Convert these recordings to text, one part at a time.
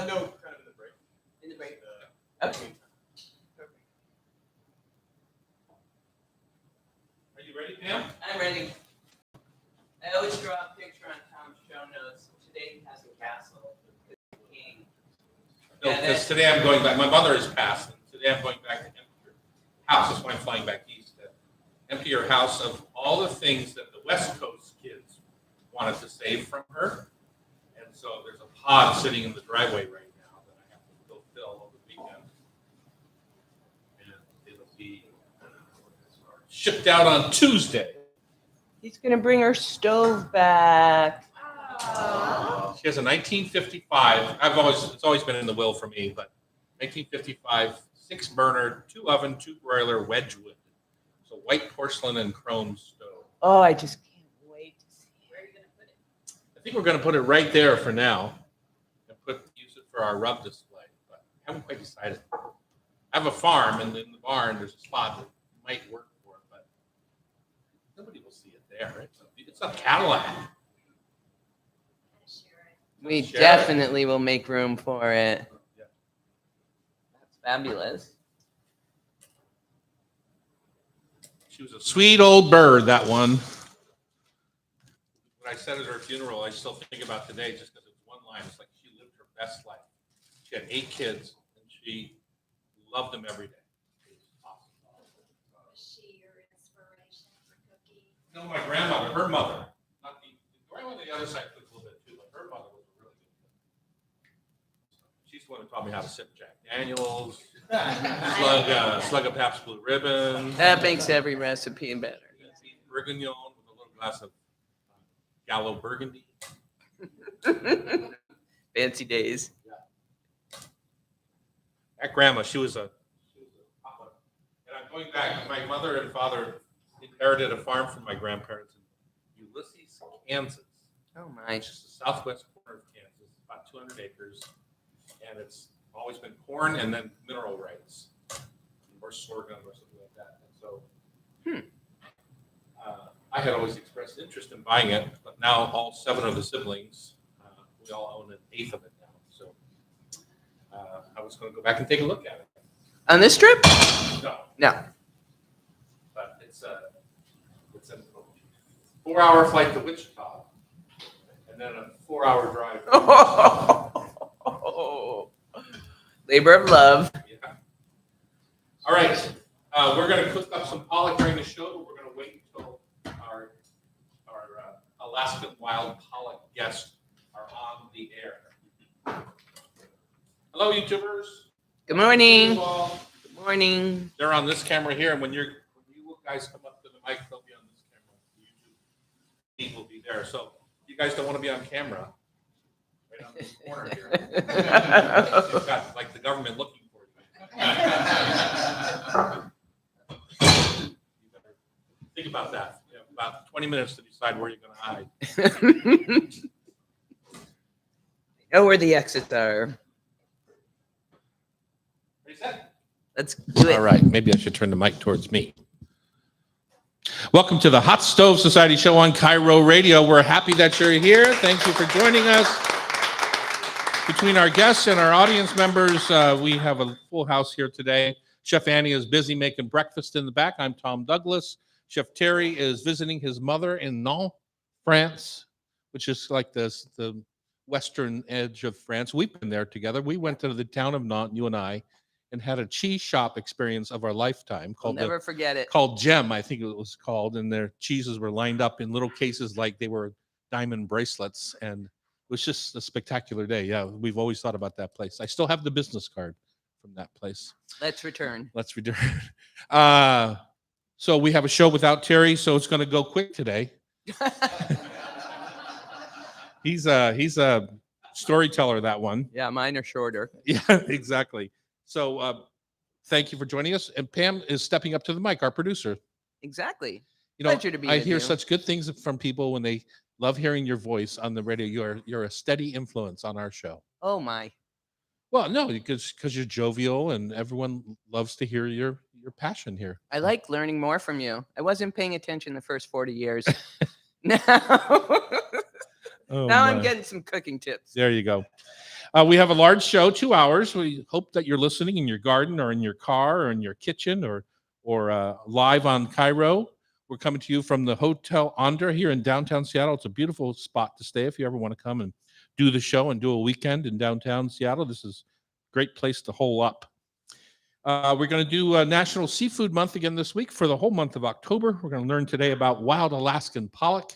No, kind of in the break. In the break. Okay. Are you ready, Pam? I'm ready. I always draw a picture on Tom's show notes. Today he has a castle. King. No, because today I'm going back. My mother is passed. And today I'm going back to empty her house. That's why I'm flying back east. Empty her house of all the things that the West Coast kids wanted to save from her. And so there's a pod sitting in the driveway right now that I have to go fill over the weekend. And it'll be shipped out on Tuesday. He's going to bring her stove back. She has a 1955. It's always been in the will for me, but 1955 6-burner, 2-oven, 2-broiler Wedgwood. So white porcelain and chrome stove. Oh, I just can't wait to see it. Where are you going to put it? I think we're going to put it right there for now and use it for our rub display, but I haven't quite decided. I have a farm, and in the barn there's a spot that might work for it, but nobody will see it there. It's a Cadillac. We definitely will make room for it. Yeah. That's fabulous. She was a sweet old bird, that one. When I said at her funeral, I still think about today just because it's one line. It's like she lived her best life. She had 8 kids, and she loved them every day. It was awesome. Was she your inspiration for cooking? No, my grandmother, her mother. Not the grandmother on the other side cooked a little bit too, but her mother was a really good cook. She's the one who taught me how to sip Jack Daniels, slug a Pabst Blue Ribbon. That makes every recipe better. Bourguignon with a little glass of Gallo Burgundy. Fancy days. Yeah. That grandma, she was a potluck. And I'm going back. My mother and father inherited a farm from my grandparents in Ulysses, Kansas. Oh my! It's just the southwest corner of Kansas, about 200 acres, and it's always been corn and then mineral rice, or sorghum or something like that. And so, I had always expressed interest in buying it, but now all 7 of the siblings, we all own 1/8 of it now. So, I was going to go back and take a look at it. On this trip? No. But it's a 4-hour flight to Wichita, and then a 4-hour drive. Labor of love. Yeah. All right. We're going to cook up some pollock during the show, but we're going to wait until our Alaskan wild pollock guests are on the air. Hello, YouTubers. Good morning. Hello, all. Good morning. They're on this camera here, and when you guys come up to the mic, they'll be on this camera. The YouTube feed will be there. So if you guys don't want to be on camera, right on this corner here. You've got like the government looking for you. You better think about that. You have about 20 minutes to decide where you're going to hide. Know where the exits are. Ready, set? Let's do it. All right. Maybe I should turn the mic towards me. Welcome to the Hot Stove Society show on Cairo Radio. We're happy that you're here. Thank you for joining us. Between our guests and our audience members, we have a full house here today. Chef Annie is busy making breakfast in the back. I'm Tom Douglas. Chef Terry is visiting his mother in Nantes, France, which is like the western edge of France. We've been there together. We went to the town of Nantes, you and I, and had a cheese shop experience of our lifetime I'll never forget it. called Gem, I think it was called, and their cheeses were lined up in little cases like they were diamond bracelets, and it was just a spectacular day. Yeah, we've always thought about that place. I still have the business card from that place. Let's return. Let's return. So we have a show without Terry, so it's going to go quick today. He's a storyteller, that one. Yeah, mine are shorter. Yeah, exactly. So thank you for joining us. And Pam is stepping up to the mic, our producer. Exactly. You know, Pleasure to be I with hear you. such good things from people when they love hearing your voice on the radio. You're a steady influence on our show. Oh my. Well, no, because you're jovial and everyone loves to hear your passion here. I like learning more from you. I wasn't paying attention the first 40 years. Now, Oh, now I'm my. getting some cooking tips. There you go. We have a large show, 2 hours. We hope that you're listening in your garden or in your car or in your kitchen or live on Cairo. We're coming to you from the Hotel Andra here in downtown Seattle. It's a beautiful spot to stay if you ever want to come and do the show and do a weekend in downtown Seattle. This is a great place to hole up. We're going to do National Seafood Month again this week for the whole month of October. We're going to learn today about wild Alaskan pollock.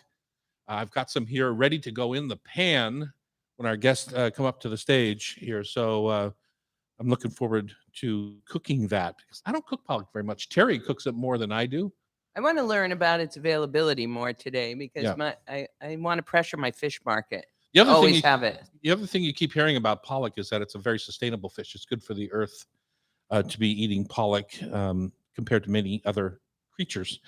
I've got some here ready to go in the pan when our guests come up to the stage here. So I'm looking forward to cooking that because I don't cook pollock very much. Terry cooks it more than I do. I want to learn about its availability more today because Yeah. I want to pressure my fish market. The other Always thing have it. The other thing you keep hearing about pollock is that it's a very sustainable fish. It's good for the earth to be eating pollock compared to many other creatures.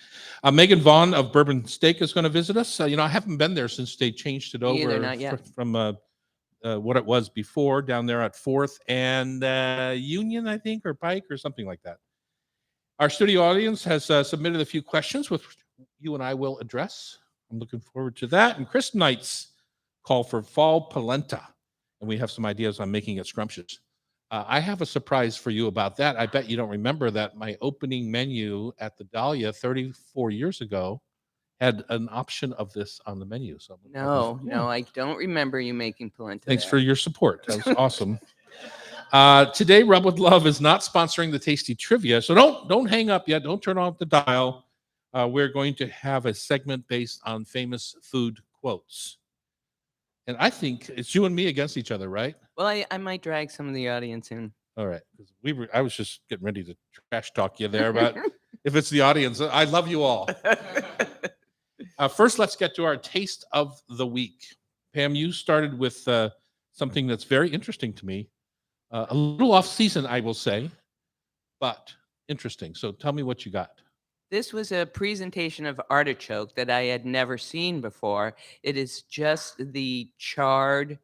Megan Vaughn of Bourbon Steak is going to visit us. I haven't been there since they changed it Me either, over not yet. from what it was before down there at 4th and Union, I think, or Pike or something like that. Our studio audience has submitted a few questions, which you and I will address. I'm looking forward to that. And Chris Knight's call for fall polenta, and we have some ideas on making it scrumptious. I have a surprise for you about that. I bet you don't remember that my opening menu at the Dahlia 34 years ago had an option of this on the menu. So No, yeah. I don't remember you making polenta. Thanks there. for your support. That was awesome. Today, Rub with Love is not sponsoring the Tasty Trivia, so don't hang up yet. Don't turn off the dial. We're going to have a segment based on famous food quotes, and I think it's you and me against each other, right? Well, I might drag some of the audience in. All right, 'cause I was just getting ready to trash talk you there, but if it's the audience, I love you all. First, let's get to our taste of the week. Pam, you started with something that's very interesting to me. A little off season, I will say, but interesting. So tell me what you got. This was a presentation of artichoke that I had never seen before. It is just the charred,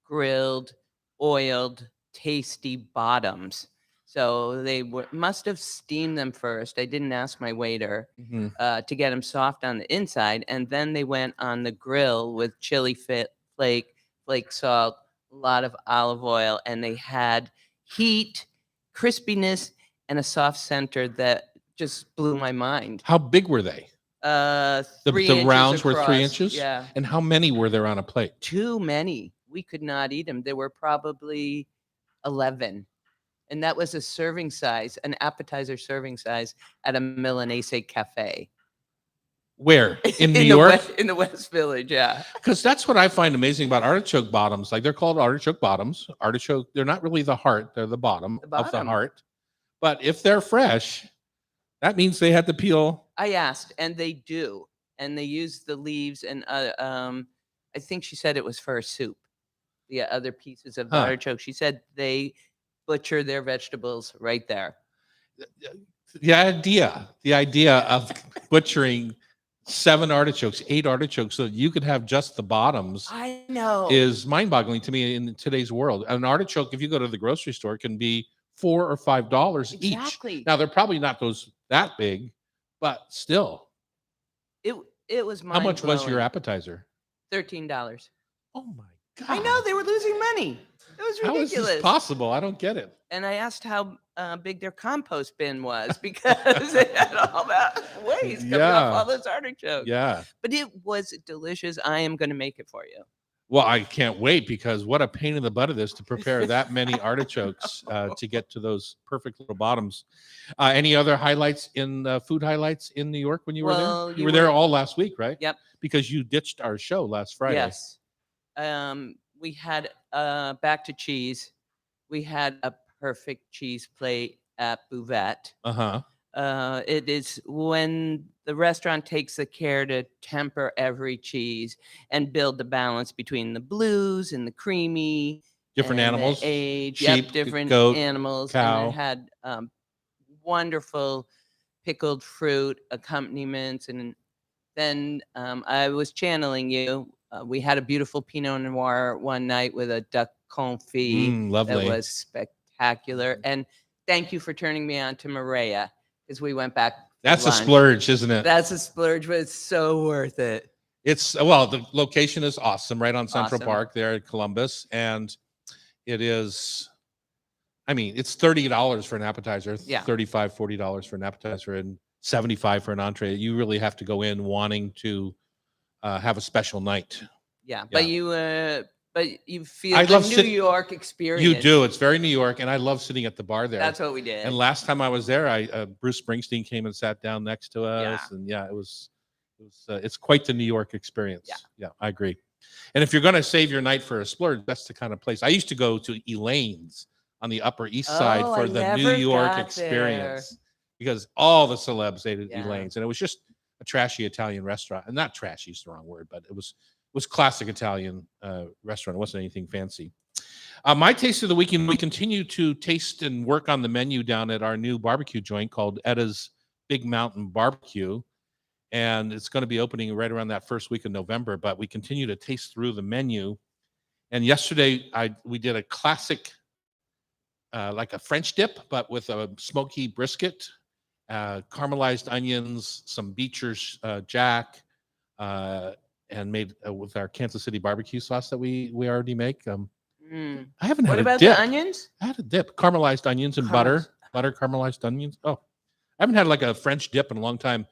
grilled, oiled, tasty bottoms. So they must have steamed them first. I didn't ask my waiter to get them soft on the inside. And then they went on the grill with chili flake salt, a lot of olive oil, and they had heat, crispiness, and a soft center that just blew my mind. How big were they? 3 The inches rounds were 3 across. inches? Yeah. And how many were there on a plate? Too many. We could not eat them. There were probably 11. And that was a serving size, an appetizer serving size at a Milanese cafe. Where? In New York? In the West Village, yeah. Because that's what I find amazing about artichoke bottoms. Like they're called artichoke bottoms. Artichoke, they're not really the heart, they're the bottom of the bottom. heart. But if they're fresh, that means they had to peel. I asked, and they do. And they use the leaves, and I think she said it was for a soup. The other pieces of the artichoke. She said they butcher their vegetables right there. The idea of butchering 7 artichokes, 8 artichokes, so that you could have just the bottoms. I know. Is mind-boggling to me in today's world. An artichoke, if you go to the grocery store, can be $4 or $5 Exactly. each. Now they're probably not that big, but still. It was How much was your appetizer? $13. Oh my God. I know, they were losing money. It was How ridiculous. is this possible? I don't get it. And I asked how big their compost bin was because it had all that waste coming off all those artichokes. Yeah. But it was delicious. I am going to make it for you. Well, I can't wait because what a pain in the butt it is to prepare that many artichokes to get to those perfect little bottoms. Any other highlights food highlights in New York when you were there? You were there all last week, right? Yep. Because you ditched our show last Friday. Yes. We had back to cheese. We had a perfect cheese plate at Buvette. It is when the restaurant takes the care to temper every cheese and build the balance between the blues and the creamy. Different animals. The age. Sheep, different goat, animals. cow. And it had wonderful pickled fruit accompaniments. And then I was channeling you. We had a beautiful Pinot Noir one night with a duck confit. Lovely. That was spectacular. And thank you for turning me on to Maria because we went back. That's a splurge, isn't it? That's a splurge, but it's so worth it. The location is awesome, right on Central Park there at Columbus. And it is, I mean, it's $30 for an appetizer, Yeah. $35, $40 for an appetizer, and $75 for an entree. You really have to go in wanting to have a special night. Yeah, Yeah. but you feel I the love New York experience. You do. It's very New York, and I love sitting at the bar there. That's what we did. And last time I was there, Bruce Springsteen came and sat down next to us, Yeah. and yeah, it's quite the New York experience. Yeah, I agree. And if you're going to save your night for a splurge, that's the kind of place. I used to go to Elaine's on the Upper East Side Oh, for I the New never York got experience because all the celebs ate at Yeah. Elaine's, and it was just a trashy Italian restaurant. And not trashy is the wrong word, but it was classic Italian restaurant. It wasn't anything fancy. My taste of the weekend, we continue to taste and work on the menu down at our new barbecue joint called Etta's Big Mountain Barbecue. And it's going to be opening right around that first week of November, but we continue to taste through the menu. And yesterday we did a classic, like a French dip, but with a smoky brisket, caramelized onions, some Beecher's Jack, and made with our Kansas City barbecue sauce that we already make. I haven't had What a about dip. the onions? I had a dip, caramelized onions and butter caramelized onions. Oh, I haven't had like a French dip in a long time.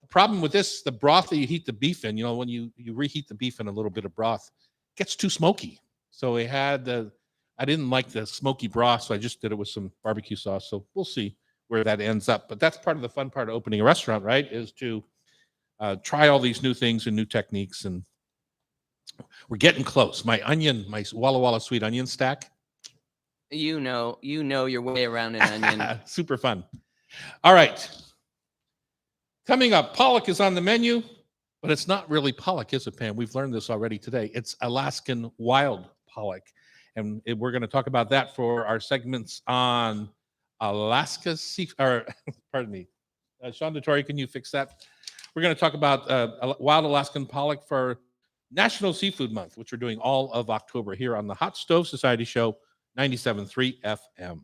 The problem with this, the broth that you heat the beef in, when you reheat the beef in a little bit of broth, it gets too smoky. So I didn't like the smoky broth, so I just did it with some barbecue sauce. So we'll see where that ends up. But that's part of the fun part of opening a restaurant, right? Is to try all these new things and new techniques. And we're getting close. My Walla Walla sweet onion stack. You know your way around an onion. Super fun. All right. Coming up, pollock is on the menu, but it's not really pollock, is it, Pam? We've learned this already today. It's Alaskan wild pollock. And we're going to talk about that for our segments on Alaska pardon me. Sean DeTore, can you fix that? We're going to talk about wild Alaskan pollock for National Seafood Month, which we're doing all of October here on the Hot Stove Society Show, 97.3 FM.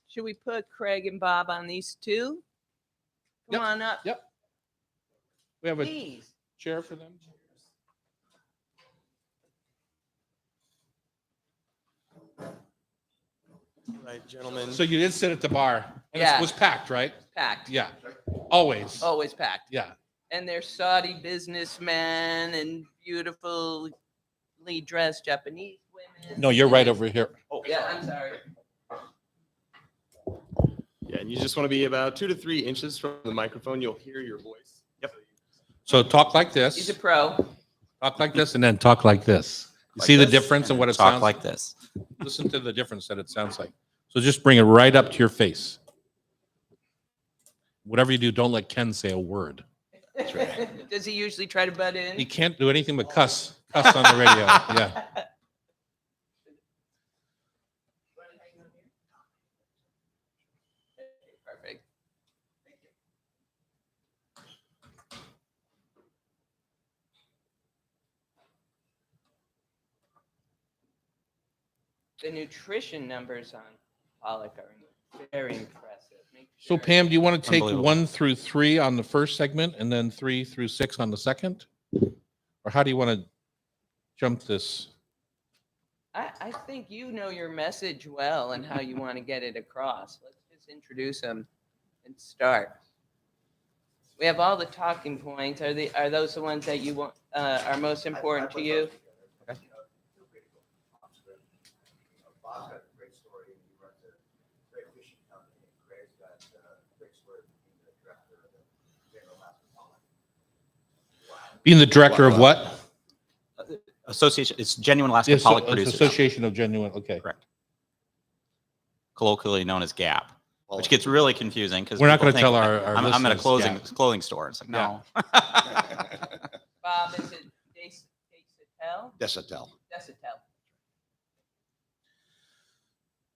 Should we put Craig and Bob on these two? Come on up. Yep. We have a Please. chair for them. Right, gentlemen. So you did sit at the bar. And Yeah. it was packed, right? Packed. Yeah. Always. Always packed. Yeah. And they're Saudi businessmen and beautifully dressed Japanese women. No, you're right over here. Oh, Yeah, I'm sorry. yeah, and you just want to be about 2 to 3 inches from the microphone. You'll hear your voice. Yep. So talk like this. He's a pro. Talk like this and then talk like this. You Like see the this? difference in what it Talk sounds like this. Listen to the difference that it sounds like. So just bring it right up to your face. Whatever you do, don't let Ken say a word. Does he usually try to butt in? He can't do anything but cuss on the radio. Yeah. Perfect. The nutrition numbers on pollock are very impressive. Make So sure- Pam, do you want to take Unbelievable. 1 through 3 on the first segment and then 3 through 6 on the second? Or how do you want to jump this? I think you know your message well and how you want to get it across. Let's just introduce them and start. We have all the talking points. Are those the ones that you want are most important to you? Bob's got a great story, and he runs a great fishing company, and Craig's got a great story of being the director of the General Alaskan Pollock. Being the director of what? Association, it's Genuine Alaska Yes, Pollock so- Producers. Association of Genuine, okay. Correct. Colloquially known as GAP, which gets really confusing because We're not going to tell our I'm at a listeners, clothing store. It's like, no. Bob, is it Desautel? Desautel. Desautel.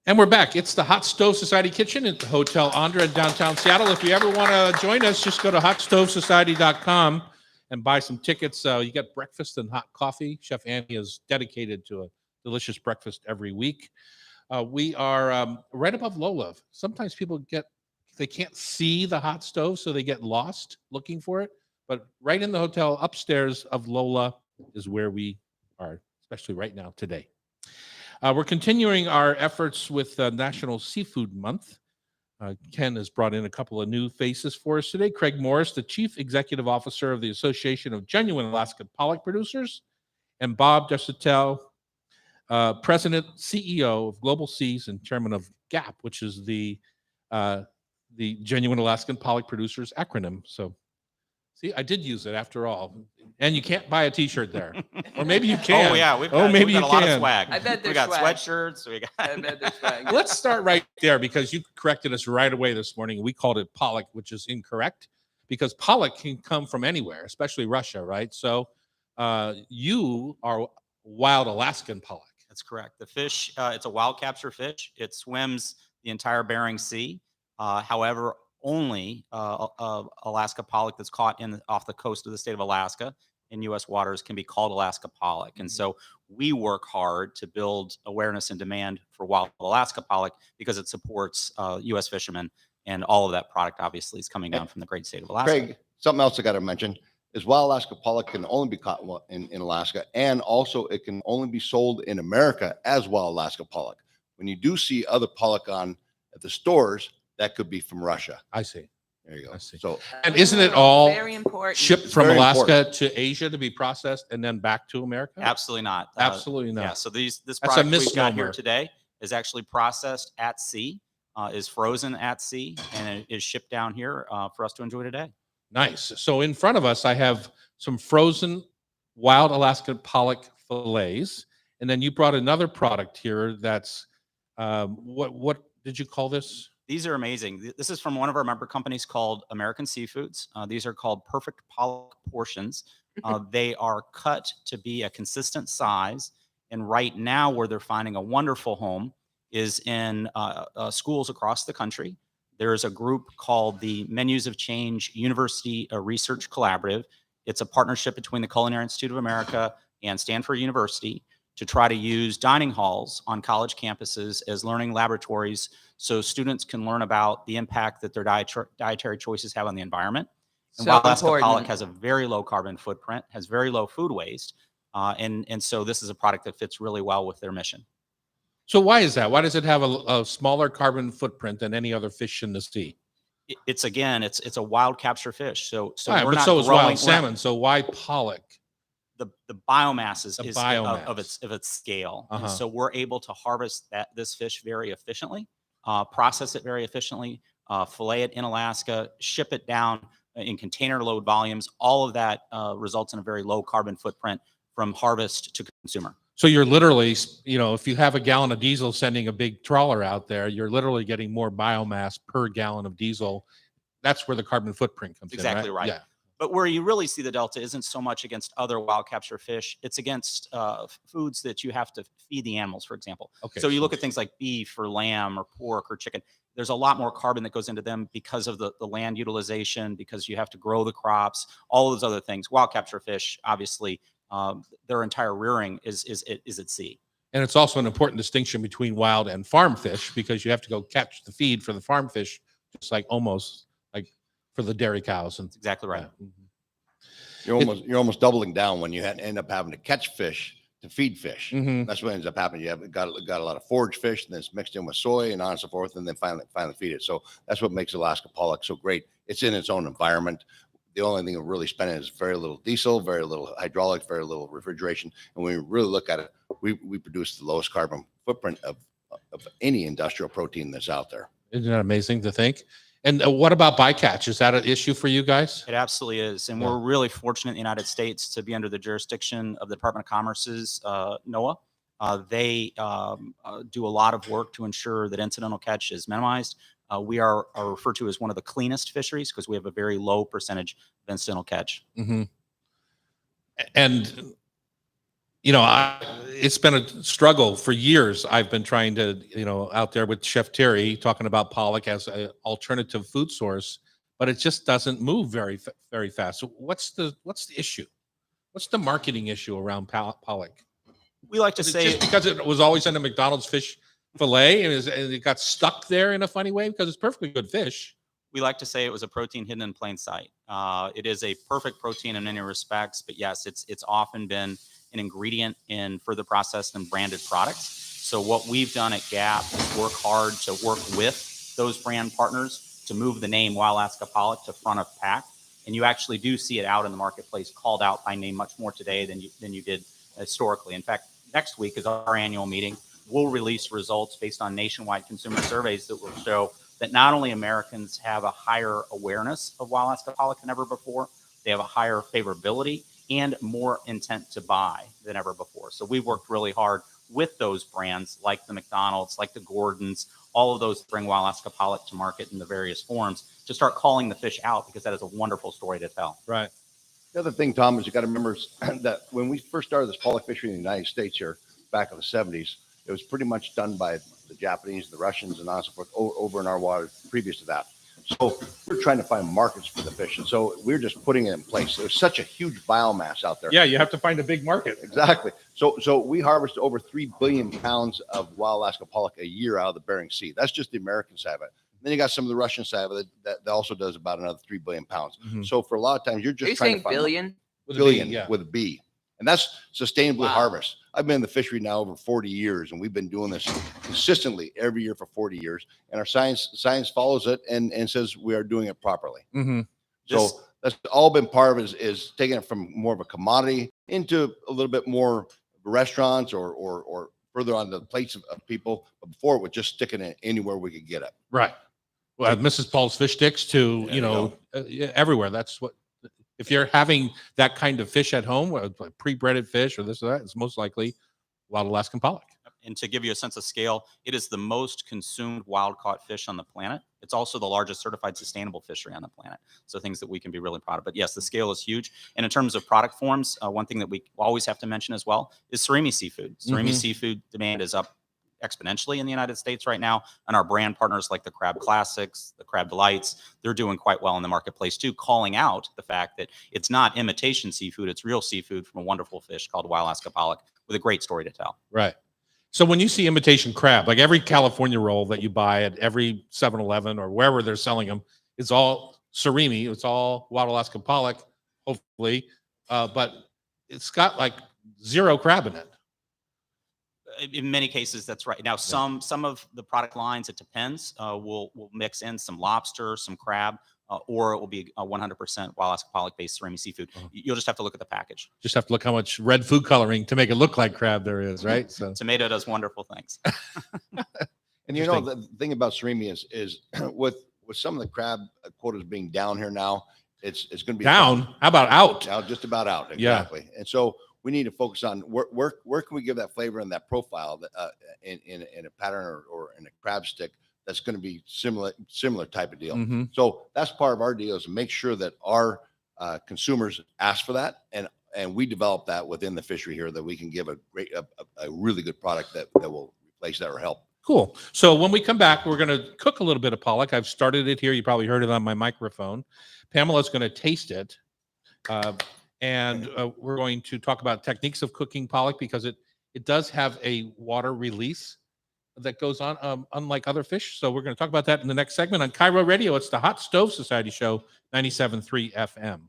And we're back. It's the Hot Stove Society Kitchen at the Hotel Andra in downtown Seattle. If you ever want to join us, just go to hotstovesociety.com and buy some tickets. You get breakfast and hot coffee. Chef Annie is dedicated to a delicious breakfast every week. We are right above Lola. Sometimes people they can't see the hot stove, so they get lost looking for it. But right in the hotel upstairs of Lola is where we are, especially right now today. We're continuing our efforts with National Seafood Month. Ken has brought in a couple of new faces for us today. Craig Morris, the Chief Executive Officer of the Association of Genuine Alaska Pollock Producers, and Bob Desautel, President, CEO of Global Seas and Chairman of GAP, which is the Genuine Alaskan Pollock Producers acronym. So, see, I did use it after all. And you can't buy a T-shirt there, or maybe you can. Oh yeah, we've maybe got you a lot of can. swag. I bet we there's got swag. sweatshirts. We got. I bet there's swag. Let's start right there because you corrected us right away this morning. We called it pollock, which is incorrect because pollock can come from anywhere, especially Russia, right? So you are wild Alaskan pollock. That's correct. The fish, it's a wild capture fish. It swims the entire Bering Sea. However, only Alaska pollock that's caught off the coast of the state of Alaska in U.S. waters can be called Alaska pollock. And so we work hard to build awareness and demand for wild Alaska pollock because it supports U.S. fishermen, and all of that product obviously is coming down from the great state of Alaska. Craig, something else I got to mention is wild Alaska pollock can only be caught in Alaska, and also it can only be sold in America as wild Alaska pollock. When you do see other pollock at the stores, that could be from Russia. I see. There you go. I see. So, And isn't it all Very important. shipped from very Alaska to Asia to be processed and then back to America? Absolutely not. Absolutely not. Yeah. So this That's a product we've got here misnomer. today is actually processed at sea, is frozen at sea, and it is shipped down here for us to enjoy today. Nice. So in front of us, I have some frozen wild Alaskan pollock fillets, and then you brought another product here. That's what did you call this? These are amazing. This is from one of our member companies called American Seafoods. These are called perfect pollock portions. They are cut to be a consistent size. And right now, where they're finding a wonderful home is in schools across the country. There's a group called the Menus of Change University Research Collaborative. It's a partnership between the Culinary Institute of America and Stanford University to try to use dining halls on college campuses as learning laboratories so students can learn about the impact that their dietary choices have on the environment. And So wild Alaska important. pollock has a very low carbon footprint, has very low food waste, and so this is a product that fits really well with their mission. So why is that? Why does it have a smaller carbon footprint than any other fish in the sea? It's a wild capture fish. So All right, we're but not so is growing, wild salmon. So why pollock? the biomass is, The is biomass. of its scale. Uh-huh. And so we're able to harvest this fish very efficiently, process it very efficiently, fillet it in Alaska, ship it down in container load volumes. All of that results in a very low carbon footprint from harvest to consumer. So you're literally, if you have a gallon of diesel sending a big trawler out there, you're literally getting more biomass per gallon of diesel. That's where the carbon footprint comes Exactly in, right. Yeah. But where you really see the delta isn't so much against other wild capture fish. It's against foods that you have to feed the animals, for example. Okay. So you look at things like beef or lamb or pork or chicken. There's a lot more carbon that goes into them because of the land utilization, because you have to grow the crops, all those other things. Wild capture fish, obviously, their entire rearing is at sea. And it's also an important distinction between wild and farm fish because you have to go catch the feed for the farm fish, just like almost like for the dairy cows. And That's exactly right. yeah. Mhm. you're almost doubling down when you end up having to catch fish to feed fish. Mhm. That's what ends up happening. You have got a lot of forage fish, and then it's mixed in with soy and on and so forth, and then finally feed it. So that's what makes Alaska pollock so great. It's in its own environment. The only thing we're really spending is very little diesel, very little hydraulics, very little refrigeration. And when we really look at it, we produce the lowest carbon footprint of any industrial protein that's out there. Isn't that amazing to think? And what about bycatch? Is that an issue for you guys? It absolutely is. And Yeah. we're really fortunate in the United States to be under the jurisdiction of the Department of Commerce's NOAA. They do a lot of work to ensure that incidental catch is minimized. We are referred to as one of the cleanest fisheries because we have a very low percentage of incidental catch. Mm-hmm. And, it's been a struggle for years. I've been trying to, out there with Chef Terry talking about pollock as an alternative food source, but it just doesn't move very fast. So what's the issue? What's the marketing issue around pollock? We like to Is it say just because it was always in a McDonald's fish fillet and it got stuck there in a funny way because it's perfectly good fish. We like to say it was a protein hidden in plain sight. It is a perfect protein in many respects, but yes, it's often been an ingredient in further processed and branded products. So what we've done at Gap is work hard to work with those brand partners to move the name Wild Alaska Pollock to front of pack. And you actually do see it out in the marketplace, called out by name much more today than you did historically. In fact, next week is our annual meeting. We'll release results based on nationwide consumer surveys that will show that not only Americans have a higher awareness of Wild Alaska Pollock than ever before, they have a higher favorability and more intent to buy than ever before. So we've worked really hard with those brands like the McDonald's, like the Gordons, all of those bring Wild Alaska Pollock to market in the various forms to start calling the fish out, because that is a wonderful story to tell. Right. The other thing, Tom, is you got to remember that when we first started this pollock fishery in the United States here back in the 70s, it was pretty much done by the Japanese, the Russians, and so forth over in our water previous to that. So we're trying to find markets for the fish. And so we're just putting it in place. There's such a huge biomass out there. Yeah, you have to find a big market. Exactly. So we harvest over 3 billion pounds of wild Alaska pollock a year out of the Bering Sea. That's just the American side of it. Then you got some of the Russian side of it that also does about another 3 billion pounds. Mhm. So for a lot of times, you're Are just you trying saying to find billion? With a B, billion yeah. with a B. And that's sustainably Wow. harvest. I've been in the fishery now over 40 years, and we've been doing this consistently every year for 40 years. And our science follows it and says we are doing it properly. Mm-hmm. So that's all been part of is taking it from more of a commodity into a little bit more restaurants or further on the plates of people. But before it was just sticking it anywhere we could get it. Right. Well, Mrs. Paul's fish sticks to, There you know, yeah, everywhere. That's what, if you're having that kind of fish at home, like pre-breaded fish or this or that, it's most likely wild Alaskan pollock. And to give you a sense of scale, it is the most consumed wild caught fish on the planet. It's also the largest certified sustainable fishery on the planet. So things that we can be really proud of. But yes, the scale is huge. And in terms of product forms, one thing that we always have to mention as well is surimi seafood. Surimi Mhm. seafood demand is up exponentially in the United States right now. And our brand partners like the Crab Classics, the Crab Delights, they're doing quite well in the marketplace too, calling out the fact that it's not imitation seafood, it's real seafood from a wonderful fish called Wild Alaska Pollock with a great story to tell. Right. So when you see imitation crab, like every California roll that you buy at every 7-Eleven or wherever they're selling them, it's all surimi. It's all wild Alaskan pollock, hopefully. But it's got like zero crab in it. In many cases, that's right. Now, some of the product lines, it depends. We'll mix in some lobster, some crab, or it will be a 100% wild Alaska pollock-based surimi seafood. Uh-huh. You'll just have to look at the package. Just have to look how much red food coloring to make it look like crab there is, right? So Tomato does wonderful things. And you know, the thing about surimi is with some of the crab quotas being down here now, it's going to be down. How about out? now, just about out. Yeah. Exactly. And so we need to focus on where can we give that flavor and that profile that, in a pattern or in a crab stick that's going to be similar type of deal. Mhm. So that's part of our deal is to make sure that our consumers ask for that, and we develop that within the fishery here, that we can give a really good product that will replace that or help. Cool. So when we come back, we're going to cook a little bit of pollock. I've started it here. You probably heard it on my microphone. Pamela's going to taste it. And we're going to talk about techniques of cooking pollock, because it does have a water release that goes on, unlike other fish. So we're going to talk about that in the next segment on Cairo Radio. It's the Hot Stove Society Show, 97.3 FM.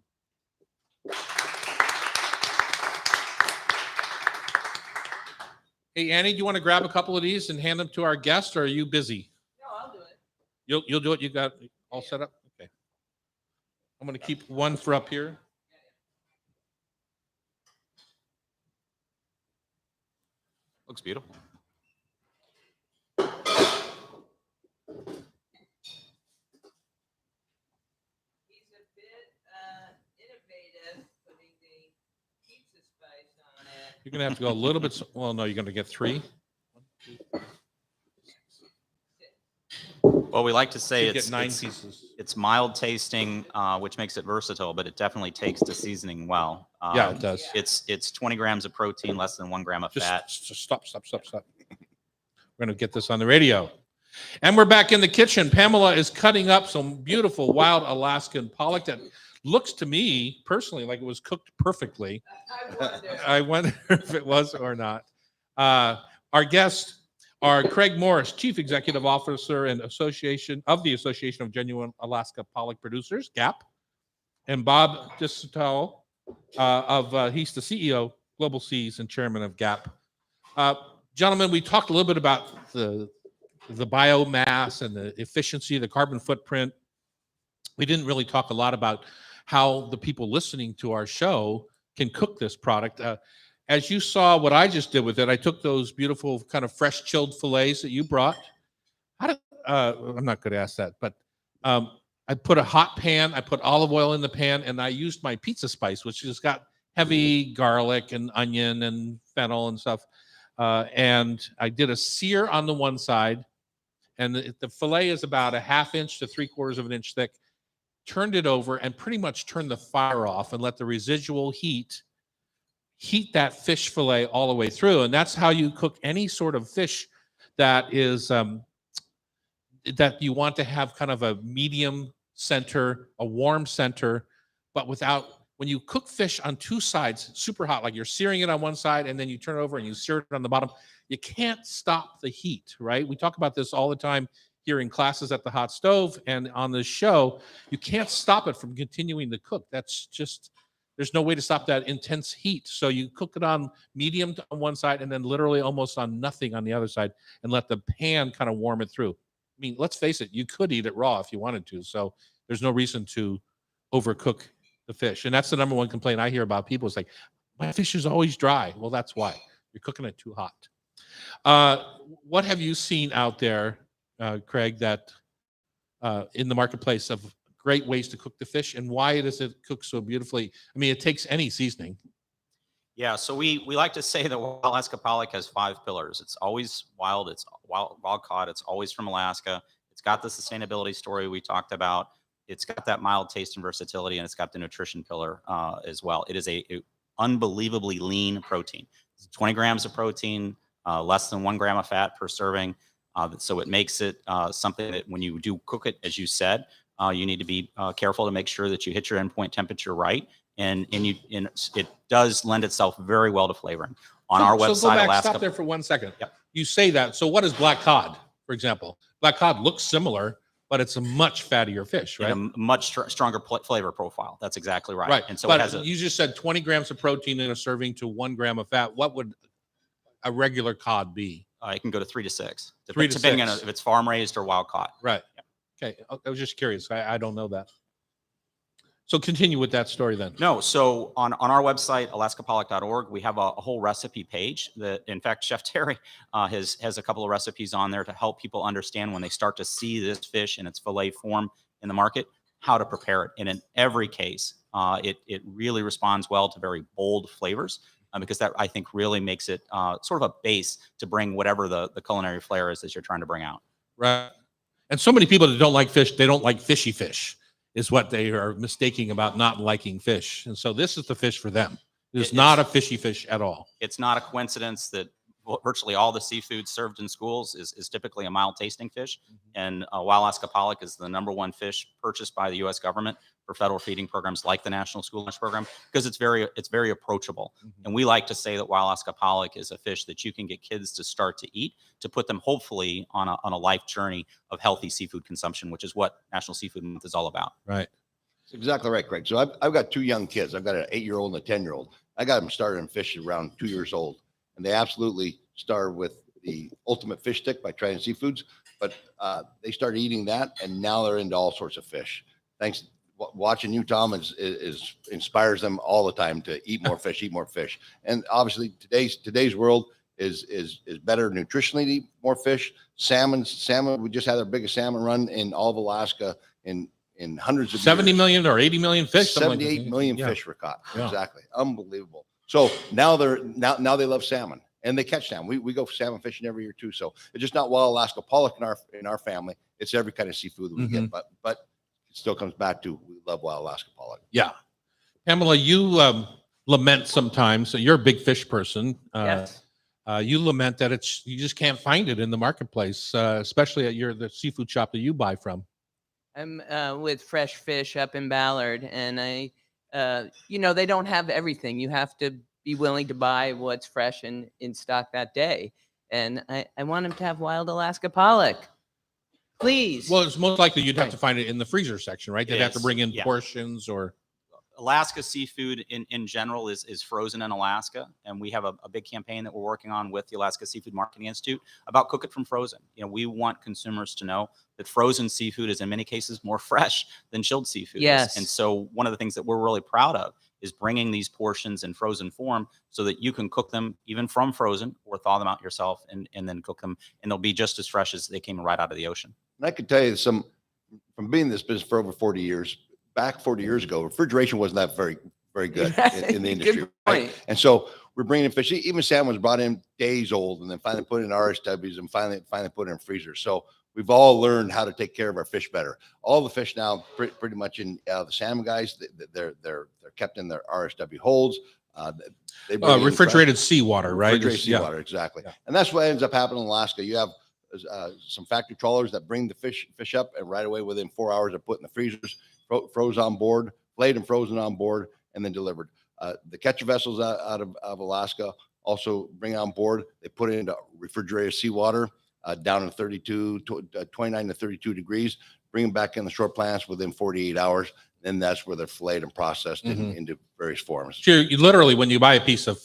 Hey, Annie, do you want to grab a couple of these and hand them to our guest, or are you busy? No, I'll do it. You'll do it? You got it all set up? Okay. I'm going to keep one for up here. Looks beautiful. He's a bit innovative, putting the pizza spice on it. You're going to have to go a little bit. Well, no, you're going to get 3. Well, we like to say You get 9 it's pieces. it's mild tasting, which makes it versatile, but it definitely takes to seasoning well. Yeah, it does. It's 20 grams of protein, less than 1 gram of fat. Just stop. We're going to get this on the radio. And we're back in the kitchen. Pamela is cutting up some beautiful wild Alaskan pollock that looks to me personally like it was cooked perfectly. I wonder. I wonder if it was or not. Our guest, are Craig Morris, Chief Executive Officer and Association of the Association of Genuine Alaska Pollock Producers, GAP, and Bob Desautel, he's the CEO, Global Seas, and Chairman of GAP. Gentlemen, we talked a little bit about the biomass and the efficiency, the carbon footprint. We didn't really talk a lot about how the people listening to our show can cook this product. As you saw what I just did with it, I took those beautiful kind of fresh chilled fillets that you brought. I'm not going to ask that, but I put a hot pan, I put olive oil in the pan, and I used my pizza spice, which has got heavy garlic and onion and fennel and stuff. And I did a sear on the one side, and the fillet is about a 1/2 inch to 3/4 of an inch thick. Turned it over and pretty much turned the fire off and let the residual heat that fish fillet all the way through. And that's how you cook any sort of fish that is that you want to have kind of a medium center, a warm center, but without, when you cook fish on two sides, super hot, like you're searing it on one side and then you turn it over and you sear it on the bottom, you can't stop the heat, right? We talk about this all the time here in classes at the hot stove and on this show. You can't stop it from continuing to cook. That's just, there's no way to stop that intense heat. So you cook it on medium on one side and then literally almost on nothing on the other side and let the pan kind of warm it through. I mean, let's face it, you could eat it raw if you wanted to. So there's no reason to overcook the fish. And that's the number one complaint I hear about people. It's like, my fish is always dry. Well, that's why. You're cooking it too hot. What have you seen out there, Craig, that in the marketplace of great ways to cook the fish, and why does it cook so beautifully? I mean, it takes any seasoning. Yeah, so we like to say that Wild Alaska Pollock has 5 pillars. It's always wild, it's wild caught, it's always from Alaska. It's got the sustainability story we talked about. It's got that mild taste and versatility, and it's got the nutrition pillar as well. It is a unbelievably lean protein. It's 20 grams of protein, less than 1 gram of fat per serving. So it makes it something that when you do cook it, as you said, you need to be careful to make sure that you hit your endpoint temperature right. And it does lend itself very well to flavoring. On our website, so go back, Alaska. stop there for 1 second. Yep. You say that. So what is black cod, for example? Black cod looks similar, but it's a much fattier fish, right? And a much stronger flavor profile. That's exactly right. Right. And so but it has you just said 20 grams of protein in a serving to 1 gram of fat. What would a regular cod be? it can go to 3 to 6, 3 to depending 6. on if it's farm raised or wild caught. Right. Okay. I was just curious. I don't know that. So continue with that story then. No, so on our website, alaskapollock.org, we have a whole recipe page that, in fact, Chef Terry has a couple of recipes on there to help people understand when they start to see this fish in its fillet form in the market, how to prepare it. And in every case, it really responds well to very bold flavors because that, I think, really makes it sort of a base to bring whatever the culinary flair is that you're trying to bring out. Right. And so many people that don't like fish, they don't like fishy fish, is what they are mistaking about not liking fish. And so this is the fish for them. It's not a fishy fish at all. It's not a coincidence that virtually all the seafood served in schools is typically a mild tasting fish. And Wild Alaska Pollock is the #1 fish purchased by the U.S. government for federal feeding programs like the National School Lunch Program, because it's very approachable. And we like to say that Wild Alaska Pollock is a fish that you can get kids to start to eat, to put them hopefully on a life journey of healthy seafood consumption, which is what National Seafood Month is all about. Right. That's exactly right, Craig. So I've got 2 young kids. I've got an 8-year-old and a 10-year-old. I got them started in fish around 2 years old. And they absolutely started with the ultimate fish stick by Trident Seafoods, but they started eating that, and now they're into all sorts of fish. Thanks. Watching you, Tom, is inspires them all the time to eat more fish, eat more fish. And obviously today's world is better nutritionally to eat more fish. Salmon, we just had our biggest salmon run in all of Alaska in hundreds of 70 years. million or 80 million fish. 78 million Yeah. fish were caught. Yeah. Exactly. Unbelievable. So now they love salmon, and they catch salmon. We go salmon fishing every year too. So it's just not Wild Alaska Pollock in our family. It's every kind of seafood that we get, but it still comes back to we love Wild Alaska Pollock. Yeah. Pamela, you lament sometimes. So you're a big fish person. Yes. You lament that you just can't find it in the marketplace, especially at the seafood shop that you buy from. I'm with Fresh Fish up in Ballard, and they don't have everything. You have to be willing to buy what's fresh and in stock that day. And I want him to have wild Alaska pollock. Please. Well, it's most likely you'd have to find it in the freezer section, right? They'd have to is, bring in yeah. portions or. Alaska seafood in general is frozen in Alaska, and we have a big campaign that we're working on with the Alaska Seafood Marketing Institute about cook it from frozen. You know, we want consumers to know that frozen seafood is in many cases more fresh than chilled seafood. Yes. And so one of the things that we're really proud of is bringing these portions in frozen form so that you can cook them even from frozen or thaw them out yourself and then cook them, and they'll be just as fresh as they came right out of the ocean. And I could tell you from being in this business for over 40 years, back 40 years ago, refrigeration wasn't that very good in the industry. Good Right? point. And so we're bringing in fish. Even salmon was brought in days old, and then finally put in RSWs, and finally put in freezers. So we've all learned how to take care of our fish better. All the fish now, pretty much in the salmon guys, they're kept in their RSW holds. They bring in Refrigerated seawater, right? refrigerated Yeah. seawater, exactly. Yeah. And that's what ends up happening in Alaska. You have some factory trawlers that bring the fish up, and right away within 4 hours are put in the freezers, froze on board, flayed and frozen on board, and then delivered. The catcher vessels out of Alaska also bring on board. They put it into refrigerated seawater down in 29 to 32 degrees, bring them back in the short plants within 48 hours. Then that's where they're filleted and processed into various forms. So you literally, when you buy a piece of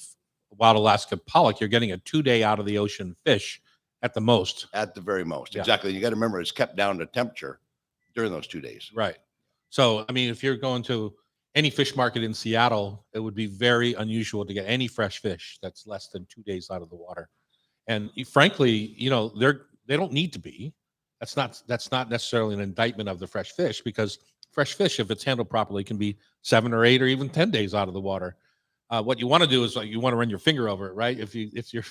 wild Alaska pollock, you're getting a 2-day out of the ocean fish at the most. At the very most. Yeah. Exactly. You got to remember it's kept down to temperature during those 2 days. Right. So, I mean, if you're going to any fish market in Seattle, it would be very unusual to get any fresh fish that's less than 2 days out of the water. And frankly, you know, they don't need to be. That's not necessarily an indictment of the fresh fish, because fresh fish, if it's handled properly, can be 7 or 8 or even 10 days out of the water. What you want to do is you want to run your finger over it, right? If you're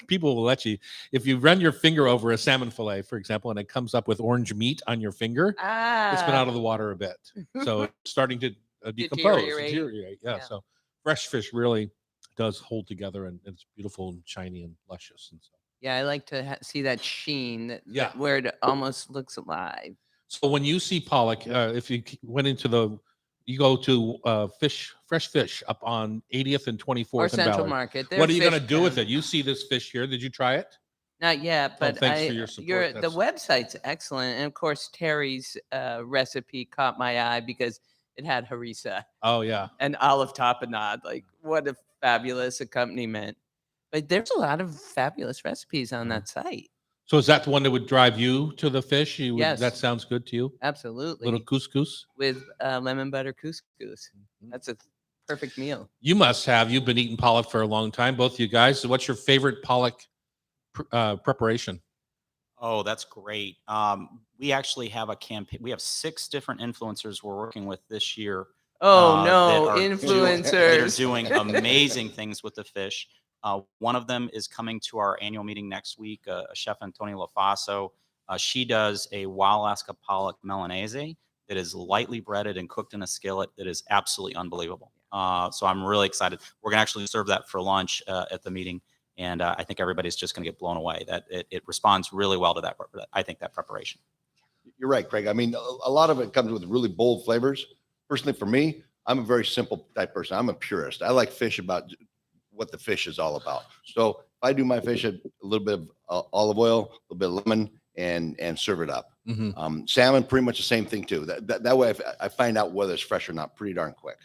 people will let you, if you run your finger over a salmon fillet, for example, and it comes up with orange meat on your finger, it's been out of the water a bit. So it's starting to decompose, deteriorate. Yeah. So fresh fish really does hold together, and it's beautiful and shiny and luscious. And so. Yeah, I like to see that sheen, where it almost looks alive. So when you see pollock, if you went into you go to fresh fish up on 80th and 24th Or and Central Ballard. Market. What are you going to fish do with town. it? You see this fish here. Did you try it? Not yet, but thanks for your support. the website's excellent. And of course, Terry's recipe caught my eye because it had harissa Oh, yeah. and olive tapenade. Like, what a fabulous accompaniment. But there's a lot of fabulous recipes on that site. So is that the one that would drive you to the fish? Yes. That sounds good to you? Absolutely. Little couscous? With lemon butter couscous. That's a perfect meal. You've been eating pollock for a long time, both of you guys. So what's your favorite pollock preparation? Oh, that's great. We actually have a campaign. We have 6 different influencers we're working with this year. Oh, no, that are influencers. doing amazing things with the fish. One of them is coming to our annual meeting next week, Chef Antonia LaFaso. She does a wild Alaska pollock Milanese that is lightly breaded and cooked in a skillet that is absolutely unbelievable. So I'm really excited. We're going to actually serve that for lunch at the meeting. And I think everybody's just going to get blown away that it responds really well to that. I think that preparation. You're right, Craig. I mean, a lot of it comes with really bold flavors. Personally, for me, I'm a very simple type person. I'm a purist. I like fish about what the fish is all about. So if I do my fish, a little bit of olive oil, a little bit of lemon, and serve it up. Salmon, pretty much the same thing too. That way I find out whether it's fresh or not pretty darn quick.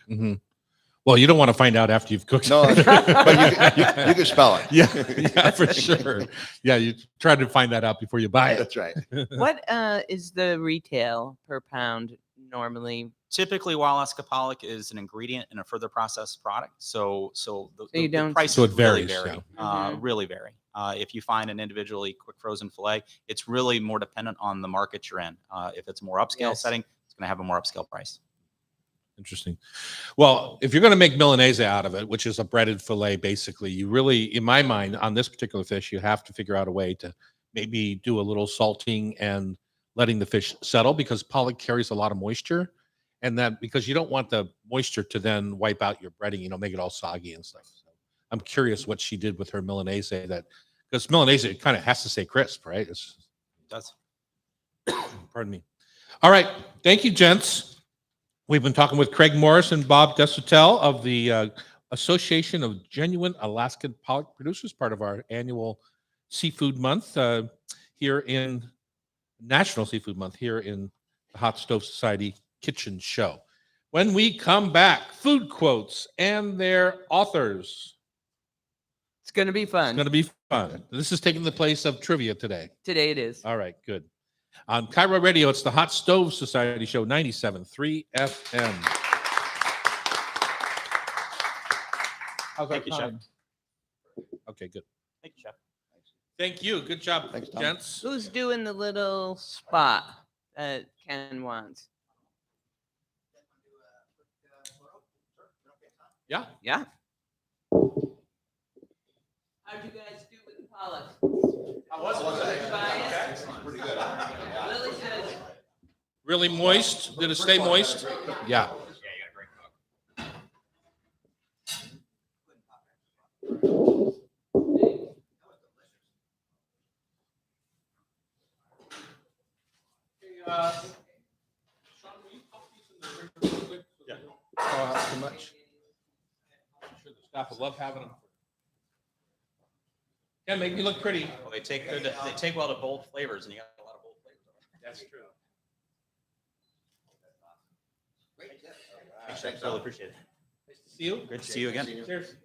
Well, you don't want to find out after you've cooked. No, but you can smell it. Yeah, for sure. Yeah, you try to find that out before you buy it. That's right. What is the retail per pound normally? Typically, wild Alaska pollock is an ingredient in a further processed product. So the prices So it varies, really vary. yeah. Really vary. If you find an individually quick frozen fillet, it's really more dependent on the market you're in. If it's a more upscale setting, it's going to have a more upscale price. Interesting. Well, if you're going to make Milanese out of it, which is a breaded fillet, basically, you really, in my mind, on this particular fish, you have to figure out a way to maybe do a little salting and letting the fish settle, because pollock carries a lot of moisture, and that because you don't want the moisture to then wipe out your breading, make it all soggy and stuff. So I'm curious what she did with her Milanese, because Milanese, it kind of has to stay crisp, right? It does. Pardon me. All right. Thank you, gents. We've been talking with Craig Morris and Bob Desautel of the Association of Genuine Alaskan Pollock Producers, part of our annual Seafood Month here in National Seafood Month here in the Hot Stove Society Kitchen Show. When we come back, food quotes and their authors. It's going to be It's fun. going to be fun. This is taking the place of trivia today. Today it is. All right, good. On Cairo Radio, it's the Hot Stove Society Show, 97.3 FM. How's Thank you, Chef. time? Okay, good. Thank you, Chef. Thank you. Good job, Thanks, Tom. gents. Who's doing the little spot that Ken wants? Yeah. Yeah. How'd you guys do with the pollock? Pretty good. Really good. Really moist? Did it stay moist? Yeah. Too much. I'm sure the staff will love having them. Yeah, make me look pretty. Well, they take well to bold flavors, and you got a lot of bold flavors. That's true. Thanks, Chef. Really appreciate it. Nice to see you. Great to see you again. Cheers.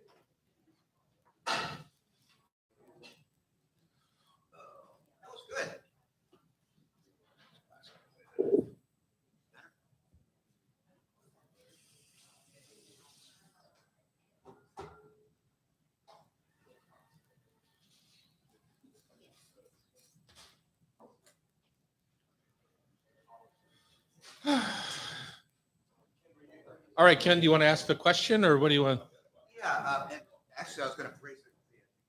All right, Ken, do you want to ask the question or what do you want? Yeah, and actually, I was going to raise the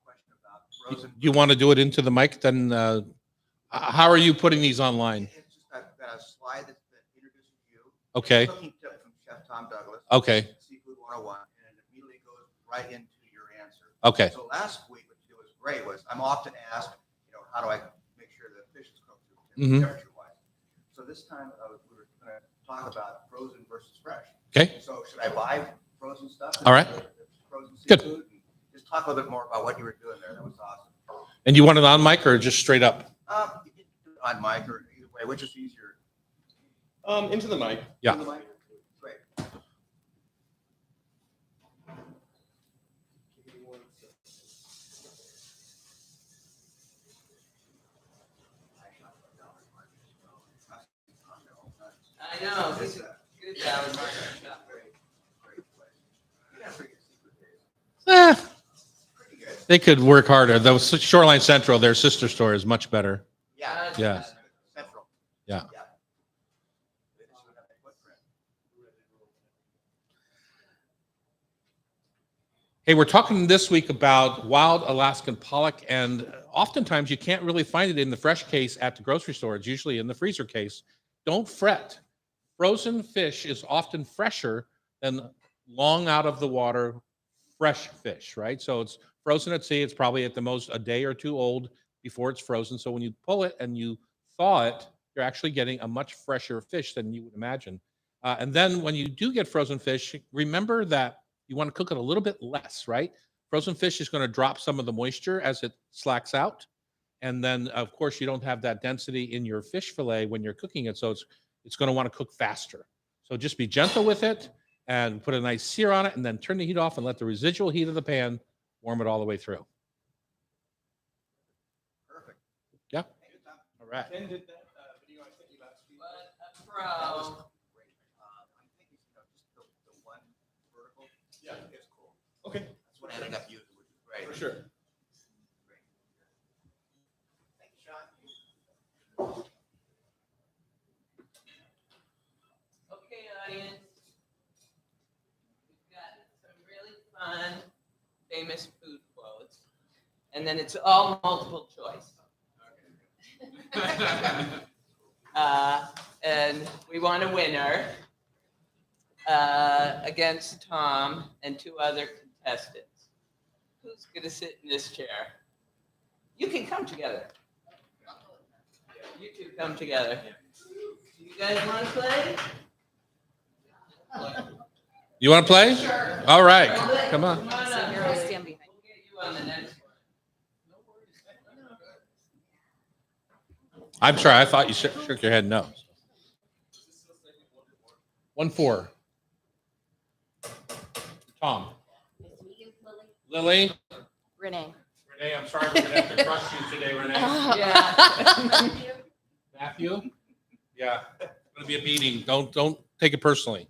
question about frozen. You want to do it into the mic? Then how are you putting these online? It's just I've got a slide that introduces you. Okay. Cooking tip from Chef Tom Douglas. Okay. Seafood 101, and it immediately goes right into your answer. Okay. So last week, what you did was great. I'm often asked, how do I make sure the fish is cooked Mhm. temperature-wise? So this time, we were going to talk about frozen versus fresh. Okay. So should I buy frozen stuff? All right. Frozen Good. seafood? And just talk a little bit more about what you were doing there. That was awesome. And you want it on mic or just straight up? You can do it on mic or either way, which is easier. Into the mic. Yeah. On the mic? Great. I know. This is good salad. Eh, they could work harder. The Shoreline Central, their sister store, is much better. Yeah. Yeah. Central. Yeah. Hey, we're talking this week about wild Alaskan pollock, and oftentimes you can't really find it in the fresh case at the grocery store. It's usually in the freezer case. Don't fret. Frozen fish is often fresher than long out of the water fresh fish, right? So it's frozen at sea. It's probably at the most a day or two old before it's frozen. So when you pull it and you thaw it, you're actually getting a much fresher fish than you would imagine. And then when you do get frozen fish, remember that you want to cook it a little bit less, right? Frozen fish is going to drop some of the moisture as it slacks out. And then, of course, you don't have that density in your fish fillet when you're cooking it. So it's going to want to cook faster. So just be gentle with it and put a nice sear on it and then turn the heat off and let the residual heat of the pan warm it all the way through. Perfect. Yeah. All right. Ken did that video I sent you last week. That was Pro. great. I'm thinking, just the one vertical. Yeah. It's cool. Okay, That's what I ended up using, which is great. for sure. Great. Thank you, Sean. Okay, audience. We've got some really fun, famous food quotes, and then it's all multiple choice. And we want a winner against Tom and two other contestants. Who's going to sit in this chair? You can come together. You two come together. Do you guys want to play? You want to play? Sure. All right. Come on. Come on up. I'll stand behind. We'll get you on the next one. I'm sorry. I thought you shook your head no. 1-4. Tom. Lily. Renee. Renee, I'm sorry we're going to have to crush you today, Renee. Yeah. Matthew? Yeah. It's going to be a beating. Don't take it personally.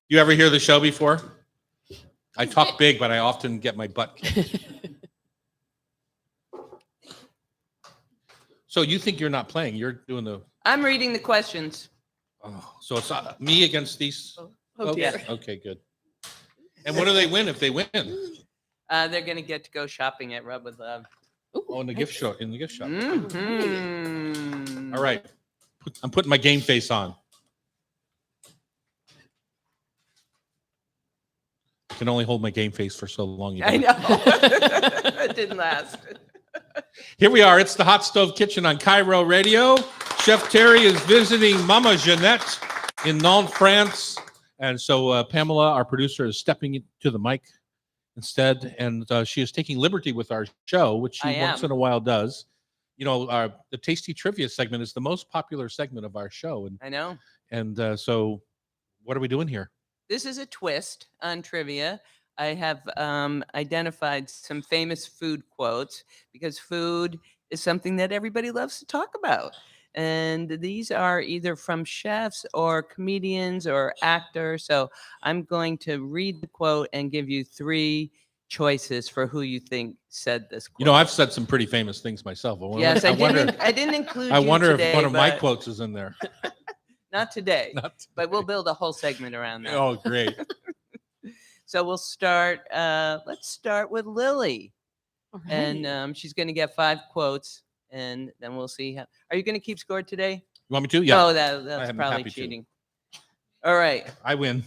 You ever hear the show before? I talk big, but I often get my butt kicked. So you think you're not playing? You're doing the. I'm reading the questions. Oh, so it's me against these. Oh, folks? dear. Okay, good. And what do they win if they win? They're going to get to go shopping at Rub with Love. Oh, in the gift shop. In the gift shop. Mhm. All right. I'm putting my game face on. I can only hold my game face for so long. You I know. know. It didn't last. Here we are. It's the Hot Stove Kitchen on Cairo Radio. Chef Terry is visiting Mama Jeanette in Nantes, France. And so Pamela, our producer, is stepping to the mic instead. And she is taking liberty with our show, which she I once am. in a while does. You know, the Tasty Trivia segment is the most popular segment of our show. I know. And so what are we doing here? This is a twist on trivia. I have identified some famous food quotes because food is something that everybody loves to talk about. And these are either from chefs or comedians or actors. So I'm going to read the quote and give you 3 choices for who you think said this quote. You know, I've said some pretty famous things myself. Yes, I wonder, didn't include I you wonder today, if one of my but quotes is in there. not today. Not But we'll build a whole segment around that. Oh, great. So we'll start. Let's start with Lily, All right. and she's going to get 5 quotes, and then we'll see how. Are you going to keep score today? You want me to? Yeah. Oh, that's am probably happy to. cheating. All right, I win.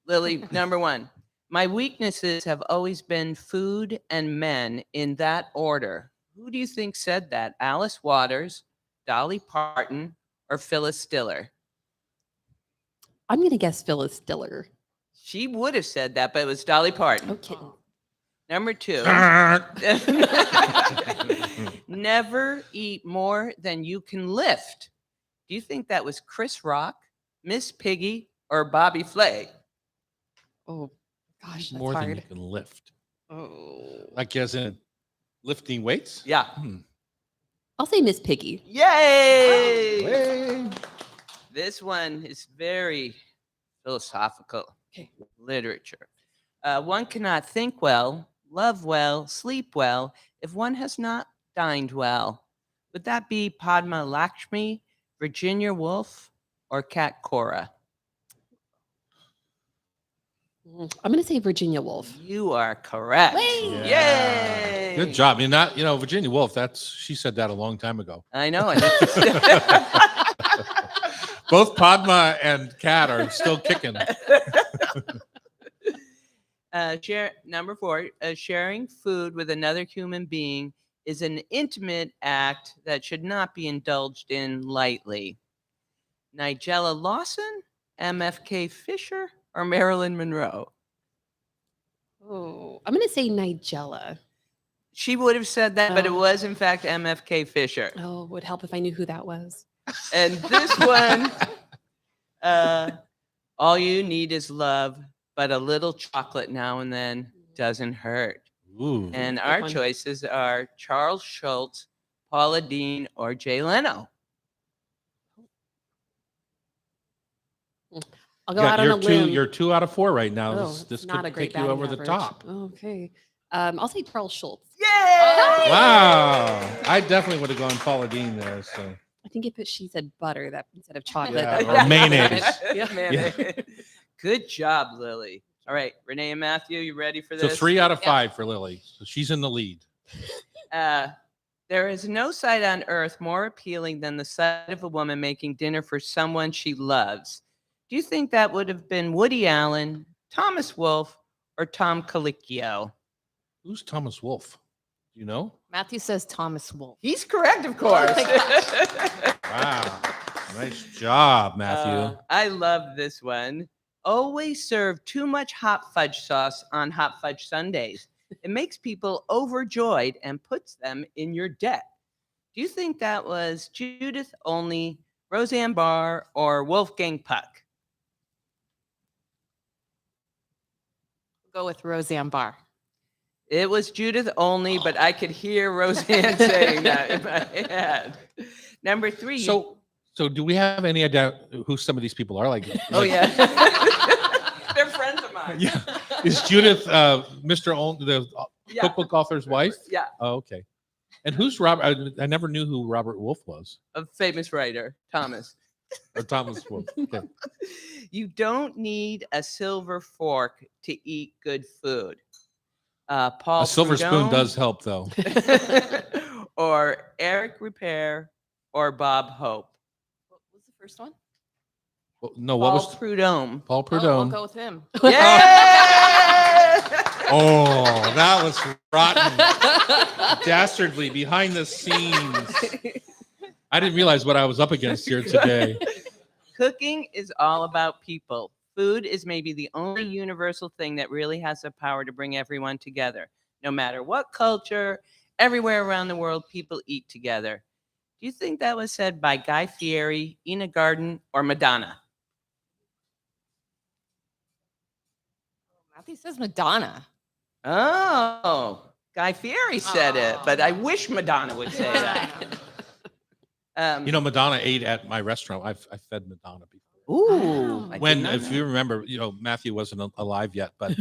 Lily. Number 1. My weaknesses have always been food and men in that order. Who do you think said that? Alice Waters, Dolly Parton, or Phyllis Diller? I'm going to guess Phyllis Diller. She would have said that, but it was Dolly Parton. No kidding. Number 2. Never eat more than you can lift. Do you think that was Chris Rock, Miss Piggy, or Bobby Flay? Oh, gosh, that's More than you hard. can lift. Oh. Like as in lifting weights? Yeah. I'll say Miss Piggy. Yay! Way. This one is very philosophical. Okay. Literature. One cannot think well, love well, sleep well if one has not dined well. Would that be Padma Lakshmi, Virginia Woolf, or Kat Cora? I'm going to say Virginia Woolf. You are correct. Way! Yay! Good job. I mean, not, you know, Virginia Woolf, she said that a long time ago. I know. Both Padma and Kat are still kicking. Number 4, sharing food with another human being is an intimate act that should not be indulged in lightly. Nigella Lawson, MFK Fisher, or Marilyn Monroe? Oh, I'm going to say Nigella. She would have said that, but it Oh. was in fact MFK Fisher. Oh, would help if I knew who that was. And this one, all you need is love, but a little chocolate now and then doesn't hurt. Ooh. And Good our one. choices are Charles Schultz, Paula Deen, or Jay Leno. I'll go out on a limb. You're 2 out of 4 right now. Oh, This it's could not a great take you over batting the average. top. Okay. I'll say Charles Schultz. Yay! Wow. I definitely would have gone Paula Deen there. So I think she said butter that instead of chocolate. Yeah, that or mayonnaise. Yeah. Mayonnaise. Good job, Lily. All right, Renee and Matthew, you ready for So this? 3 out of 5 for Lily. So she's in the lead. There is no sight on earth more appealing than the sight of a woman making dinner for someone she loves. Do you think that would have been Woody Allen, Thomas Wolfe, or Tom Colicchio? Who's Thomas Wolfe? Do you know? Matthew says Thomas Wolfe. He's correct, of course. Wow. Nice job, Matthew. I love this one. Always serve too much hot fudge sauce on hot fudge sundaes. It makes people overjoyed and puts them in your debt. Do you think that was Judith Olney, Roseanne Barr, or Wolfgang Puck? Go with Roseanne Barr. It was Judith Olney, but I could hear Roseanne saying that in my head. Number 3. So do we have any idea who some of these people are? Oh, yeah. They're friends of mine. Yeah. Is Judith Mr. Olney, the Yeah. cookbook author's wife? Yeah. Oh, okay. And who's Robert? I never knew who Robert Wolfe was. A famous writer, Thomas. Or Thomas Wolfe. Okay. You don't need a silver fork to eat good food. Paul A silver spoon Prudhomme, does help, though. or Eric Repair, or Bob Hope. What was the first one? Well, no, what Paul was Prudhomme. Paul Oh, Prudhomme? I'll go with him. Yeah! Oh, that was rotten. Dastardly behind the scenes. I didn't realize what I was up against here today. Cooking is all about people. Food is maybe the only universal thing that really has the power to bring everyone together. No matter what culture, everywhere around the world, people eat together. Do you think that was said by Guy Fieri, Ina Garten, or Madonna? Matthew says Madonna. Oh, Guy Fieri said it, but I wish Madonna would say that. You know, Madonna ate at my restaurant. I fed Madonna before. Ooh. I did When, not if know. you remember, Matthew wasn't alive yet, but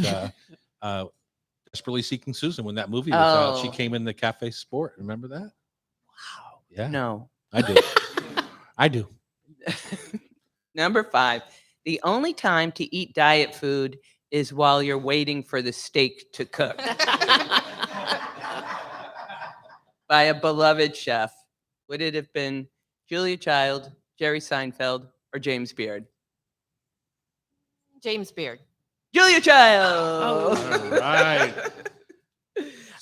Desperately Seeking Susan, when that movie was out, she Oh. came in the Cafe Sport. Remember that? Wow. Yeah, No. I do. I do. Number 5. The only time to eat diet food is while you're waiting for the steak to cook. By a beloved chef. Would it have been Julia Child, Jerry Seinfeld, or James Beard? James Beard. Julia Child. All right.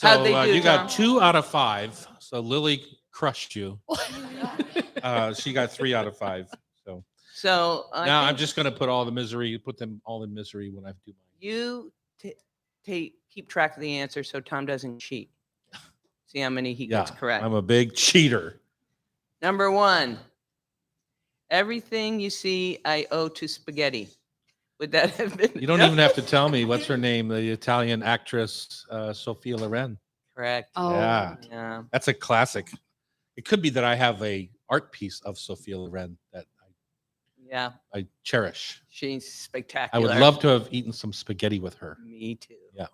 How'd So they do, you got Tom? 2 out of 5. So Lily crushed you. She got 3 out of 5. So So I now I'm think just going to put them all in misery when I do mine. you keep track of the answer so Tom doesn't cheat. See how many he gets correct. I'm a big cheater. Number 1. Everything you see, I owe to spaghetti. Would that have been? You don't even have to tell me what's her name, the Italian actress Sophia Loren. Correct. Oh. Yeah, Yeah. that's a classic. It could be that I have a art piece of Sophia Loren that Yeah. I cherish. She's I spectacular. would love to have eaten some spaghetti with her. Me too. Yeah.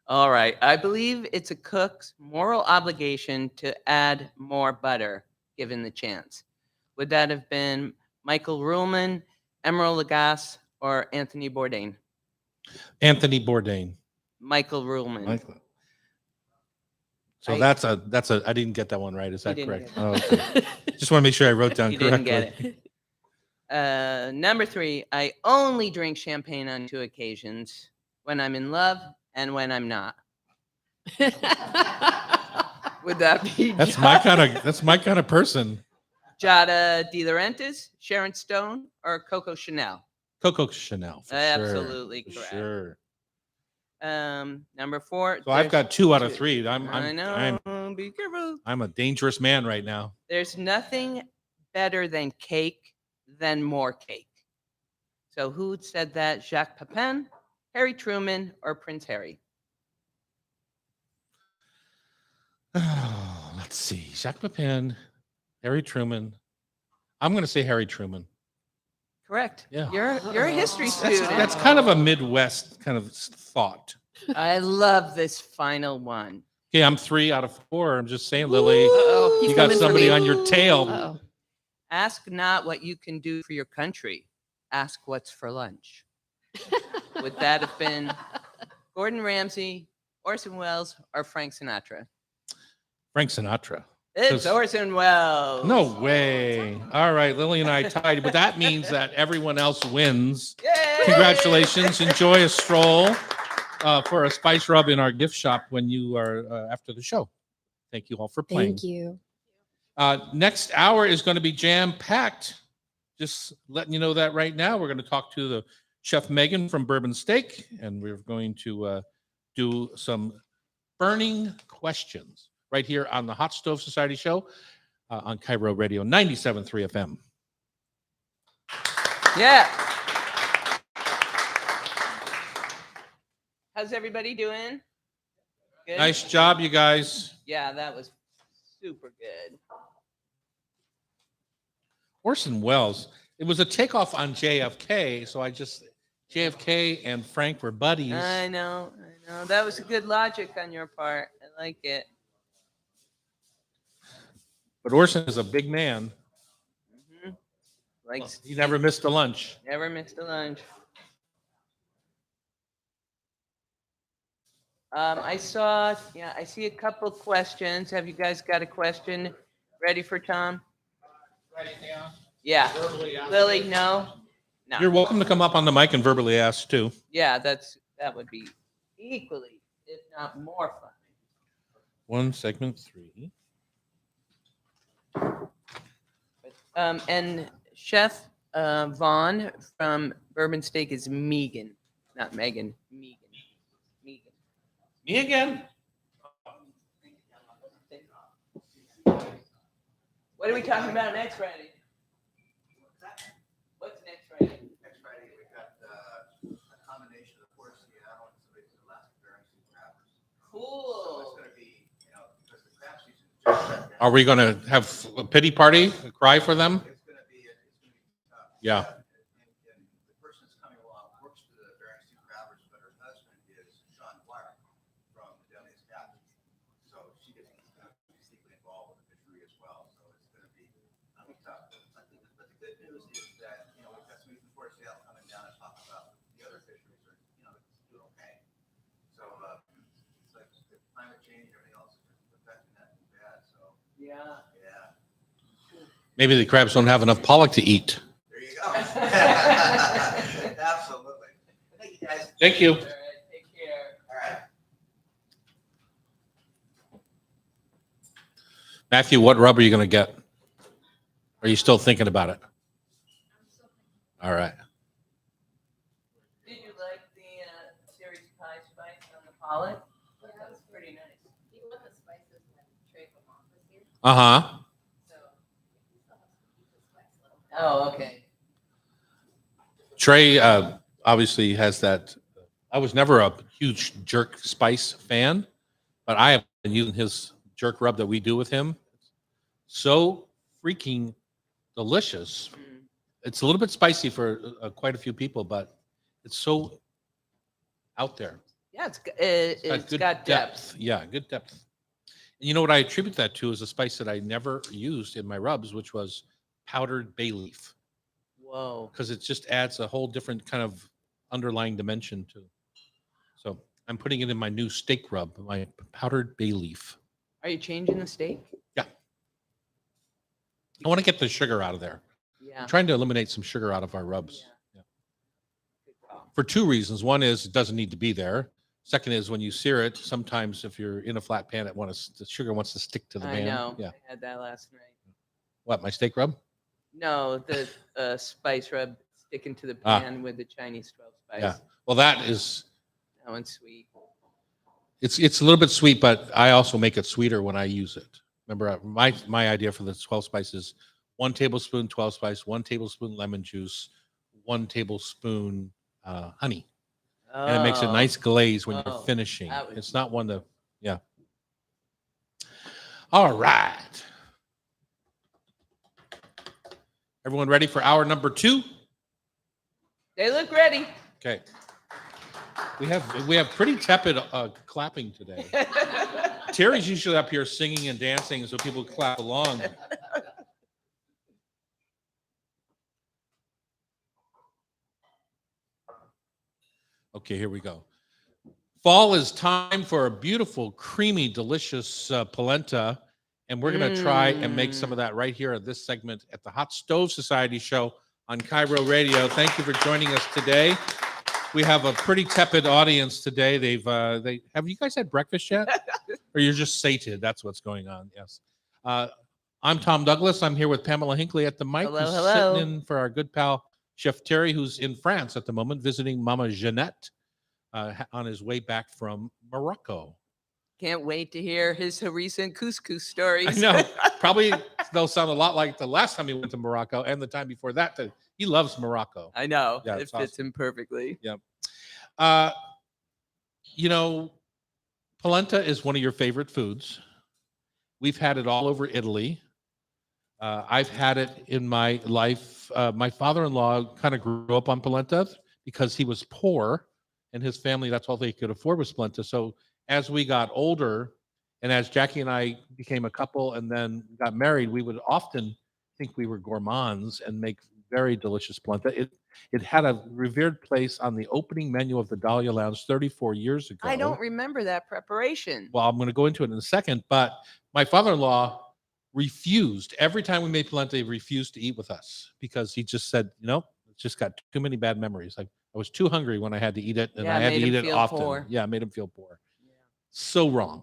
All right. I believe it's a cook's moral obligation to add more butter given the chance. Would that have been Michael Ruhlman, Emeril Lagasse, or Anthony Bourdain? Anthony Bourdain. Michael Ruhlman. Michael. So I- that's a. I didn't get that one right. Is You that didn't correct? get Oh, okay. Just want to make sure I wrote down You correctly. didn't get it. Number 3, I only drink champagne on 2 occasions, when I'm in love and when I'm not. Would that be That's my kind of person. Jada De Laurentiis, Sharon Stone, or Coco Chanel? Coco Chanel. For Absolutely sure. For correct. sure. Number 4. So I've got 2 out of 3. I know. Be careful. I'm a dangerous man right now. There's nothing better than cake than more cake. So who said that? Jacques Pepin, Harry Truman, or Prince Harry? Let's see. Jacques Pepin, Harry Truman. I'm going to say Harry Truman. Correct. Yeah. You're a history student. That's kind of a Midwest kind of thought. I love this final one. Okay, I'm 3 out of 4. I'm just saying, Lily, Uh-oh, he's you got coming for somebody me. on your tail. Uh-oh. Ask not what you can do for your country. Ask what's for lunch. Would that have been Gordon Ramsay, Orson Welles, or Frank Sinatra? Frank Sinatra. It's 'Cause- Orson Welles. No way. All right, Lily and I tied, but that means that everyone else wins. Yay! Congratulations. Enjoy a stroll for a spice rub in our gift shop when you are after the show. Thank you all for playing. Thank you. Next hour is going to be jam-packed. Just letting you know that right now. We're going to talk to the Chef Megan from Bourbon Steak, and we're going to do some burning questions right here on the Hot Stove Society show. on Cairo Radio 97.3 FM. Yeah. How's everybody doing? Good? Nice job, you guys. Yeah, that was super good. Orson Welles. It was a takeoff on JFK, so JFK and Frank were buddies. I know. That was a good logic on your part. I like it. But Orson is a big man. Hmm. Like He never missed a lunch. never missed a lunch. I see a couple questions. Have you guys got a question ready for Tom? Yeah. Lily, no? No. You're welcome to come up on the mic and verbally ask too. Yeah, that would be equally, if not more fun. One segment 3. And Chef Vaughn from Bourbon Steak is Megan, not Megan. Megan. Me again. What are we talking about next Friday? What's next Friday? Next Friday, we've got a combination of Port Seattle and some of the Alaska bearing sea crabbers. So it's Cool. going to be, because the crab season just shut down. Are we going to have a pity party, a cry for them? It's going to be tough. Yeah. And the person that's coming along works for the bearing sea crabbers, but her husband is Sean Clark from the Dundas Captain. So she gets deeply involved with the fishery as well. So it's going to be tough. But the good news is that, we've got some from Port Seattle coming down and talking about the other fisheries are, doing okay. So it's like the climate change, everything else is affecting that too bad. So Yeah. yeah, Maybe the crabs don't have enough pollock to eat. there you go. Absolutely. Thank you guys. Thank you. All right, take care. All right. Matthew, what rub are you going to get? Are you still thinking about it? All right. Did you like the series pie spice on the pollock? Yeah, That was pretty nice. You want the spices when Trey from office here, Uh-huh. so we still have to keep the spice level. Oh, okay. Trey obviously has that. I was never a huge jerk spice fan, but I have been using his jerk rub that we do with him. So freaking delicious. Mm. It's a little bit spicy for quite a few people, but it's so out there. Yeah, it's good got depth. Yeah, good depth. And you know what I attribute that to is a spice that I never used in my rubs, which was powdered bay leaf, Whoa. because it just adds a whole different kind of underlying dimension to. So I'm putting it in my new steak rub, my powdered bay leaf. Are you changing the steak? Yeah. I want to get the sugar out of there. Yeah. I'm trying to eliminate some sugar out of our rubs. Yeah. Good call. For two reasons. One is it doesn't need to be there. Second is when you sear it, sometimes if you're in a flat pan, the sugar wants to stick to the I pan. know. Yeah. I had that last night. What, my steak rub? No, the spice rub sticking to the Ah. pan with the Chinese 12 spice. Yeah. Well, that one's sweet. it's a little bit sweet, but I also make it sweeter when I use it. Remember, my idea for the 12 spices: 1 tablespoon 12 spice, 1 tablespoon lemon juice, 1 tablespoon honey, and it makes a nice glaze when you're finishing. that would It's be not one to, yeah. All right. Everyone ready for hour number 2? They look ready. Okay. We have pretty tepid clapping today. Terry's usually up here singing and dancing so people clap along. Okay, here we go. Fall is time for a beautiful, creamy, delicious polenta. And we're going to try and make some of that right here at this segment at the Hot Stove Society show on Cairo Radio. Thank you for joining us today. We have a pretty tepid audience today. Have you guys had breakfast yet? Or you're just sated? That's what's going on. Yes. I'm Tom Douglas. I'm here with Pamela Hinckley at the mic. Hello, who's hello. Sitting in for our good pal, Chef Terry, who's in France at the moment, visiting Mama Jeanette on his way back from Morocco. Can't wait to hear his recent couscous stories. I know. Probably they'll sound a lot like the last time he went to Morocco and the time before that. He loves Morocco. I know. Yeah, it it's fits awesome. him perfectly. Uh, you know, polenta is one of your favorite foods. We've had it all over Italy. I've had it in my life. My father-in-law kind of grew up on polenta because he was poor, and his family, that's all they could afford was polenta. So as we got older, and as Jackie and I became a couple and then got married, we would often think we were gourmands and make very delicious polenta. It had a revered place on the opening menu of the Dahlia Lounge 34 years ago. I don't remember that preparation. Well, I'm going to go into it in a second, but my father-in-law refused every time we made polenta. He refused to eat with us because he just said, it's just got too many bad memories. Like I was too hungry when I had to eat it, and Yeah, I had to made him eat it feel often. poor. Yeah, it made him feel poor. So wrong.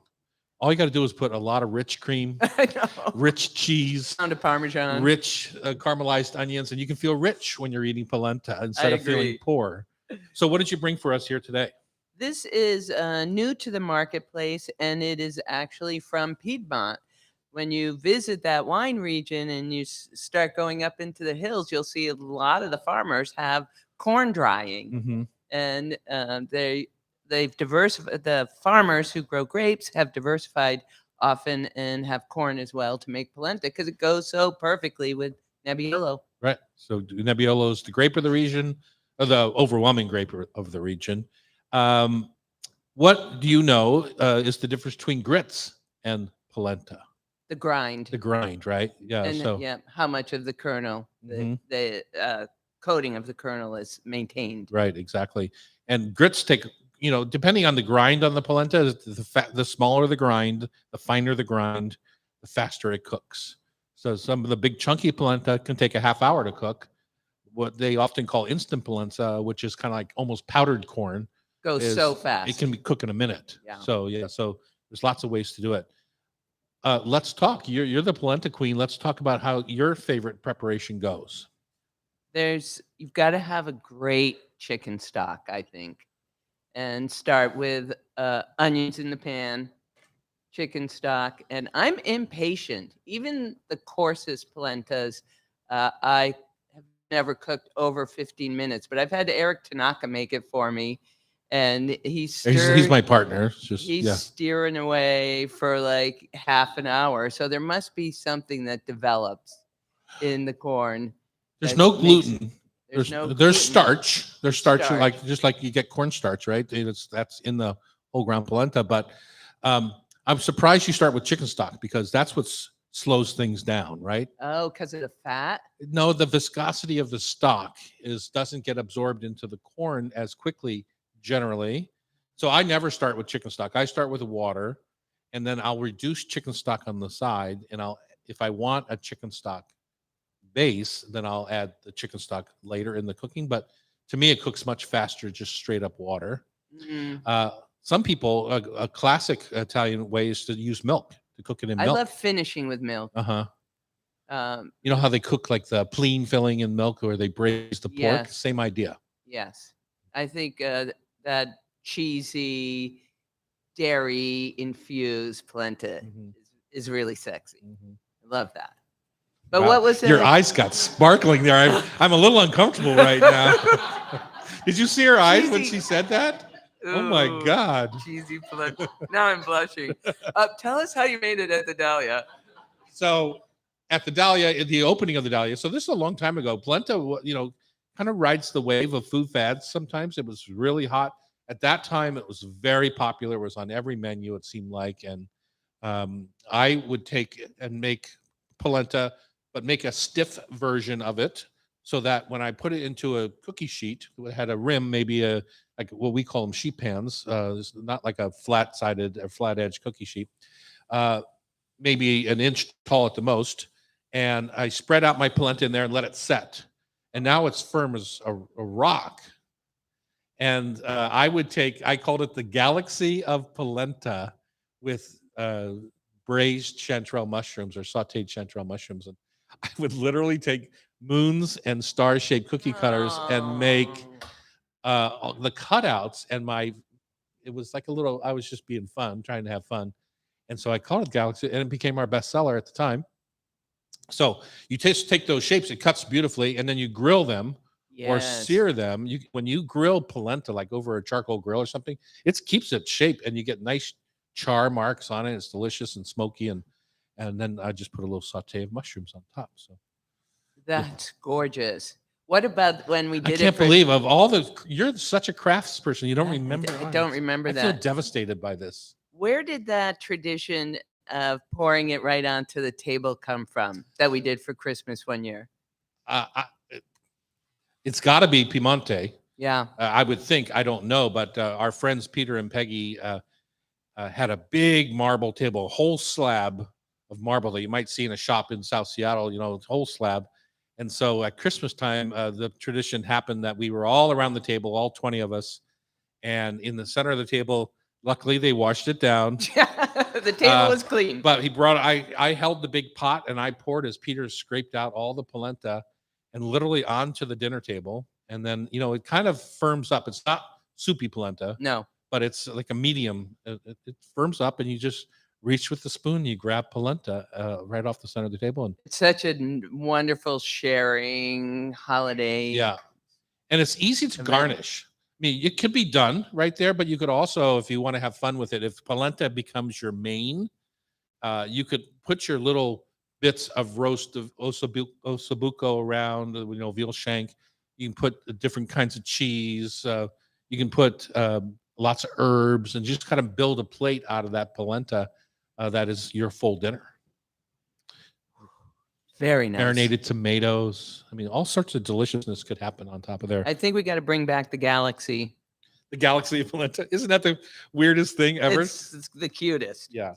All you got to do is put a lot of rich cream, I know. rich cheese, Pound of Parmesan. rich caramelized onions, and you can feel rich when you're eating polenta instead of feeling agree. poor. So, what did you bring for us here today? This is new to the marketplace, and it is actually from Piedmont. When you visit that wine region and you start going up into the hills, you'll see a lot of the farmers have corn drying, Mm-hmm. and they've diversified. The farmers who grow grapes have diversified often and have corn as well to make polenta because it goes so perfectly with Nebbiolo. Right. So Nebbiolo is the grape of the region, or the overwhelming grape of the region. What do you know is the difference between grits and polenta? The grind. The grind, right? Yeah. And So yeah, how much of the kernel, Mhm. the coating of the kernel is maintained. right, exactly. And grits take, depending on the grind on the polenta, the smaller the grind, the finer the grind, the faster it cooks. So some of the big chunky polenta can take a half hour to cook. What they often call instant polenta, which is kind of like almost powdered corn, Goes so fast. it can be cooked in a minute. Yeah. So so there's lots of ways to do it. Let's talk. You're the polenta queen. Let's talk about how your favorite preparation goes. You've got to have a great chicken stock, I think, and start with onions in the pan, chicken stock, and I'm impatient. Even the coarsest polentas, I have never cooked over 15 minutes, but I've had Eric Tanaka make it for me, and He's my partner. It's just He's steering away for like half an hour. So there must be something that develops in the corn. There's that no makes- gluten. There's no There's gluten. starch. There's starch, Starch. like just like you get cornstarch, right? That's in the whole ground polenta. But I'm surprised you start with chicken stock because that's what slows things down, right? Oh, because of the fat? No, the viscosity of the stock doesn't get absorbed into the corn as quickly generally. So I never start with chicken stock. I start with the water, and then I'll reduce chicken stock on the side, and if I want a chicken stock base, then I'll add the chicken stock later in the cooking. But to me, it cooks much faster, just straight up water. Mm. Some people, a classic Italian way is to use milk, to cook it in I milk. love finishing with milk. Uh-huh. Um, You know how they cook like the plain filling in milk, or they braise the pork? Yes. Same idea. yes. I think that cheesy, dairy infused polenta Mhm. is really sexy. Mhm. I love that. But Wow. what was Your it? eyes got sparkling there. I'm a little uncomfortable right now. Did you see her eyes when Cheesy. she said that? Oh my Ooh, God. cheesy polenta. Now I'm blushing. Tell us how you made it at the Dahlia. So at the Dahlia, at the opening of the Dahlia, so this is a long time ago. Polenta, kind of rides the wave of food fads. Sometimes it was really hot. At that time, it was very popular. It was on every menu, it seemed like. And I would take and make polenta, but make a stiff version of it so that when I put it into a cookie sheet, it had a rim, maybe like what we call them sheet pans. It's not like a flat-sided or flat-edge cookie sheet. Maybe an inch tall at the most. And I spread out my polenta in there and let it set. And now it's firm as a rock. And I called it the galaxy of polenta with braised chanterelle mushrooms or sauteed chanterelle mushrooms. And I would literally take moons and star-shaped cookie cutters and make the cutouts. And my it was like a little, I was just being fun, trying to have fun. And so I called it Galaxy, and it became our bestseller at the time. So you just take those shapes, it cuts beautifully, and then you grill them or Yes. sear them. When you grill polenta, like over a charcoal grill or something, it keeps its shape, and you get nice char marks on it. It's delicious and smoky, and then I just put a little saute of mushrooms on top. So That's gorgeous. What about when we I did can't it for believe of all the you're such a craftsperson. You don't I remember. I don't remember I feel that. devastated by this. Where did that tradition of pouring it right onto the table come from that we did for Christmas one year? It's got to be Piemonte. Yeah. I would think. I don't know, but our friends Peter and Peggy had a big marble table, a whole slab of marble that you might see in a shop in South Seattle. You know, a whole slab. And so at Christmas time, the tradition happened that we were all around the table, all 20 of us, and in the center of the table, luckily they washed it down. The table was clean. But I held the big pot and I poured as Peter scraped out all the polenta and literally onto the dinner table. And then, it kind of firms up. It's not soupy polenta, No. but it's like a medium. It firms up and you just reach with the spoon, you grab polenta right off the center of the table. And It's such a wonderful sharing holiday. yeah. And it's easy to event. garnish. I mean, it could be done right there, but you could also, if you want to have fun with it, if polenta becomes your main, you could put your little bits of roast of ossobuco around, veal shank. You can put different kinds of cheese. You can put lots of herbs and just kind of build a plate out of that polenta that is your full dinner. Very nice. Marinated tomatoes. I mean, all sorts of deliciousness could happen on top of there. I think we got to bring back the galaxy. The galaxy of polenta. Isn't that the weirdest thing ever? It's the cutest. Yeah.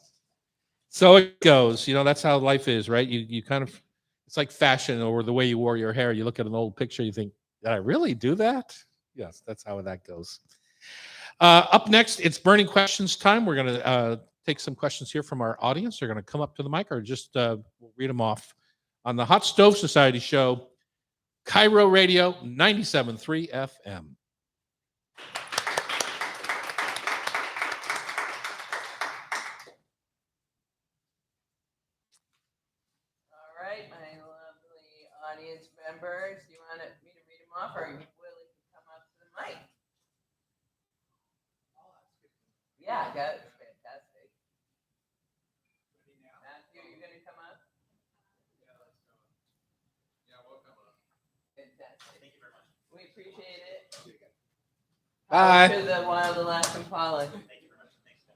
So it goes. That's how life is, right? You kind of, it's like fashion or the way you wore your hair. You look at an old picture, you think, did I really do that? Yes, that's how that goes. Up next, it's burning questions time. We're going to take some questions here from our audience. They're going to come up to the mic or just we'll read them off on the Hot Stove Society show, Cairo Radio 97.3 FM. All right, my lovely audience members, do you want me to read them off, or are you willing to come up to the mic? Yeah, that's fantastic. Matthew, you're going to come up? Fantastic. Thank you very much. We appreciate it. Bye. To the Wild Alaskan Pollock. Thank you very much. Thanks.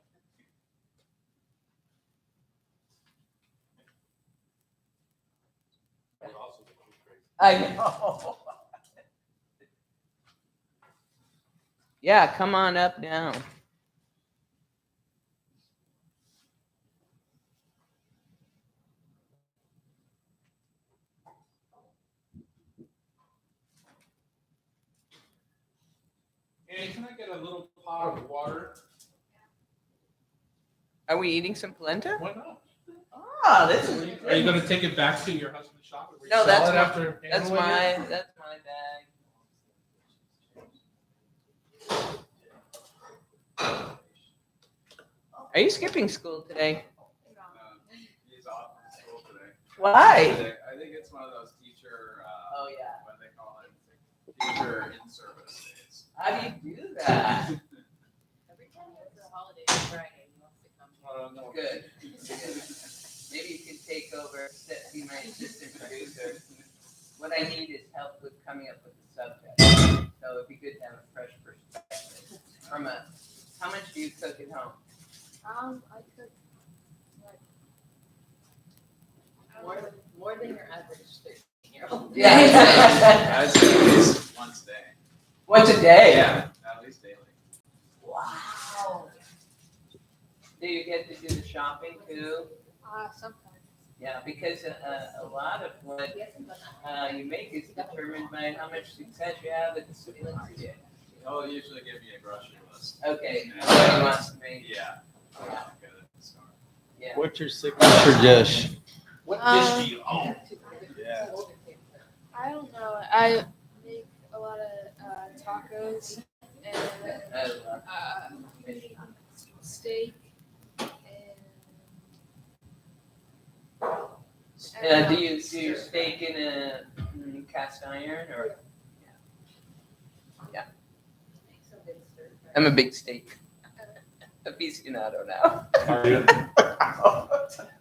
I know. Yeah, come on up now. Annie, can I get a little pot of water? Are we eating some polenta? Why not? Oh, this is. Are you going to take it back to your husband's shop? And No, resell that's it my- after That's handling it? that's my bag. Are you skipping school today? He's off from school today. Why? I think it's one of those teacher, Oh, yeah. what they call it, teacher in service days. How do you do that? Every time it's a holiday on Friday, he wants to come. Good. Maybe you can take over, be my assistant producer. What I need is help with coming up with the subject. So it'd be good to have a fresh perspective. How much do you cook at home? I cook like more than your average 13-year-old. Yeah. I'd say at least once a day. Once a day? Yeah, at least daily. Wow. Do you get to do the shopping too? Sometimes. Yeah, because a lot of what you make is determined by how much success you have at the supermarket. He'll usually give me a grocery list. Okay, what he wants to make. Yeah. I'm not good at the store. Yeah. What's your signature dish? What Um, dish do you own? Yeah. I don't know. I make a lot of tacos and steak Do you steak in a cast iron or? Yeah. I'm a big steak aficionado now. Are you?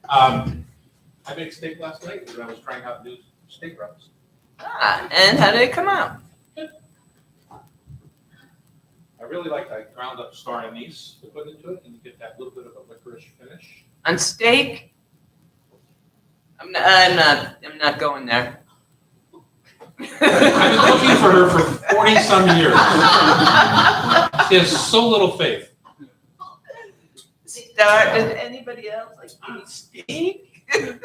I made steak last night because I was trying out new steak rubs. And how did it come out? I really like that ground up star anise to put into it, and you get that little bit of a licorice finish. On steak? I'm not going there. I've been looking for her for 40-some years. She has so little faith. Does anybody else like eat steak? I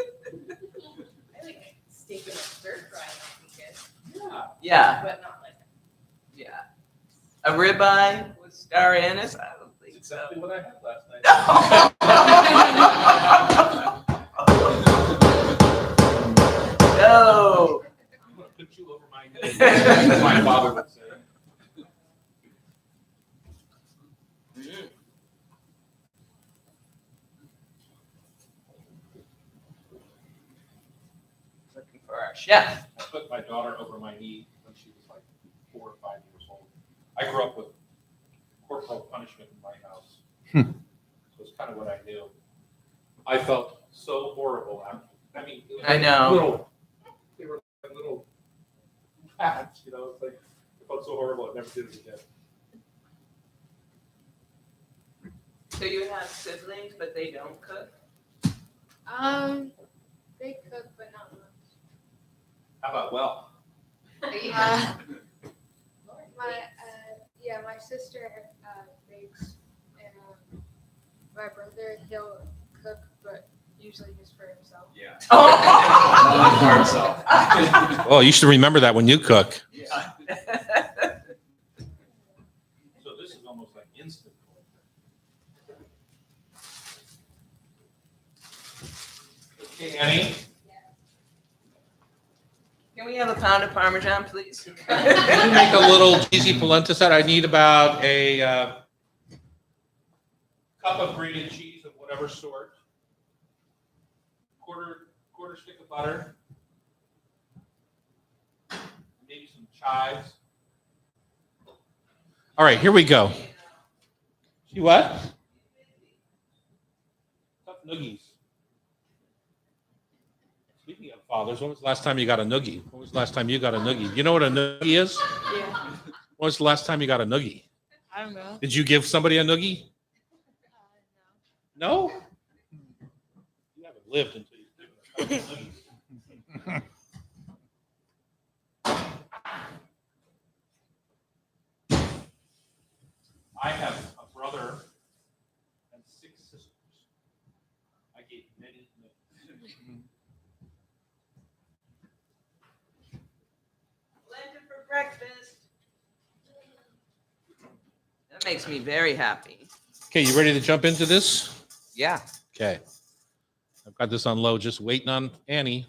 like steak in a stir fry. That would be good, Yeah, but not like. yeah. A ribeye with star anise? I don't think That's so. exactly what I had last night. No. I'm gonna put you over my head. That's what my father would say. Looking for our chef. I put my daughter over my knee when she was like 4 or 5 years old. I grew up with corporal punishment in my house. So it's kind of what I knew. I felt so horrible after. I mean, it was I like know. they were like little pads, you know. It's like I felt so horrible. I never did it again. So you have siblings, but they don't cook? They cook, but not much. How about well? My sister bakes, and my brother, he'll cook, but usually just for himself. Yeah. Oh. For himself. Well, you should remember that when you cook. So this is almost like instant. Okay, Annie. Can we have a pound of Parmesan, please? Can you make a little cheesy polenta set? I need about a cup of grated cheese of whatever sort, quarter stick of butter, maybe some chives. All right, here we go. See what? Tough noogies. Speaking of fathers, when was the last time you got a noogie? When was the last time you got a noogie? You know what a noogie is? Yeah. When was the last time you got a noogie? I don't know. Did you give somebody a noogie? No? You haven't lived until you've given a couple noogies. I have a brother and 6 sisters. I gave many noogies. Polenta for breakfast. That makes me very happy. Okay, you ready to jump into this? Yeah. Okay. I've got this on low, just waiting on Annie.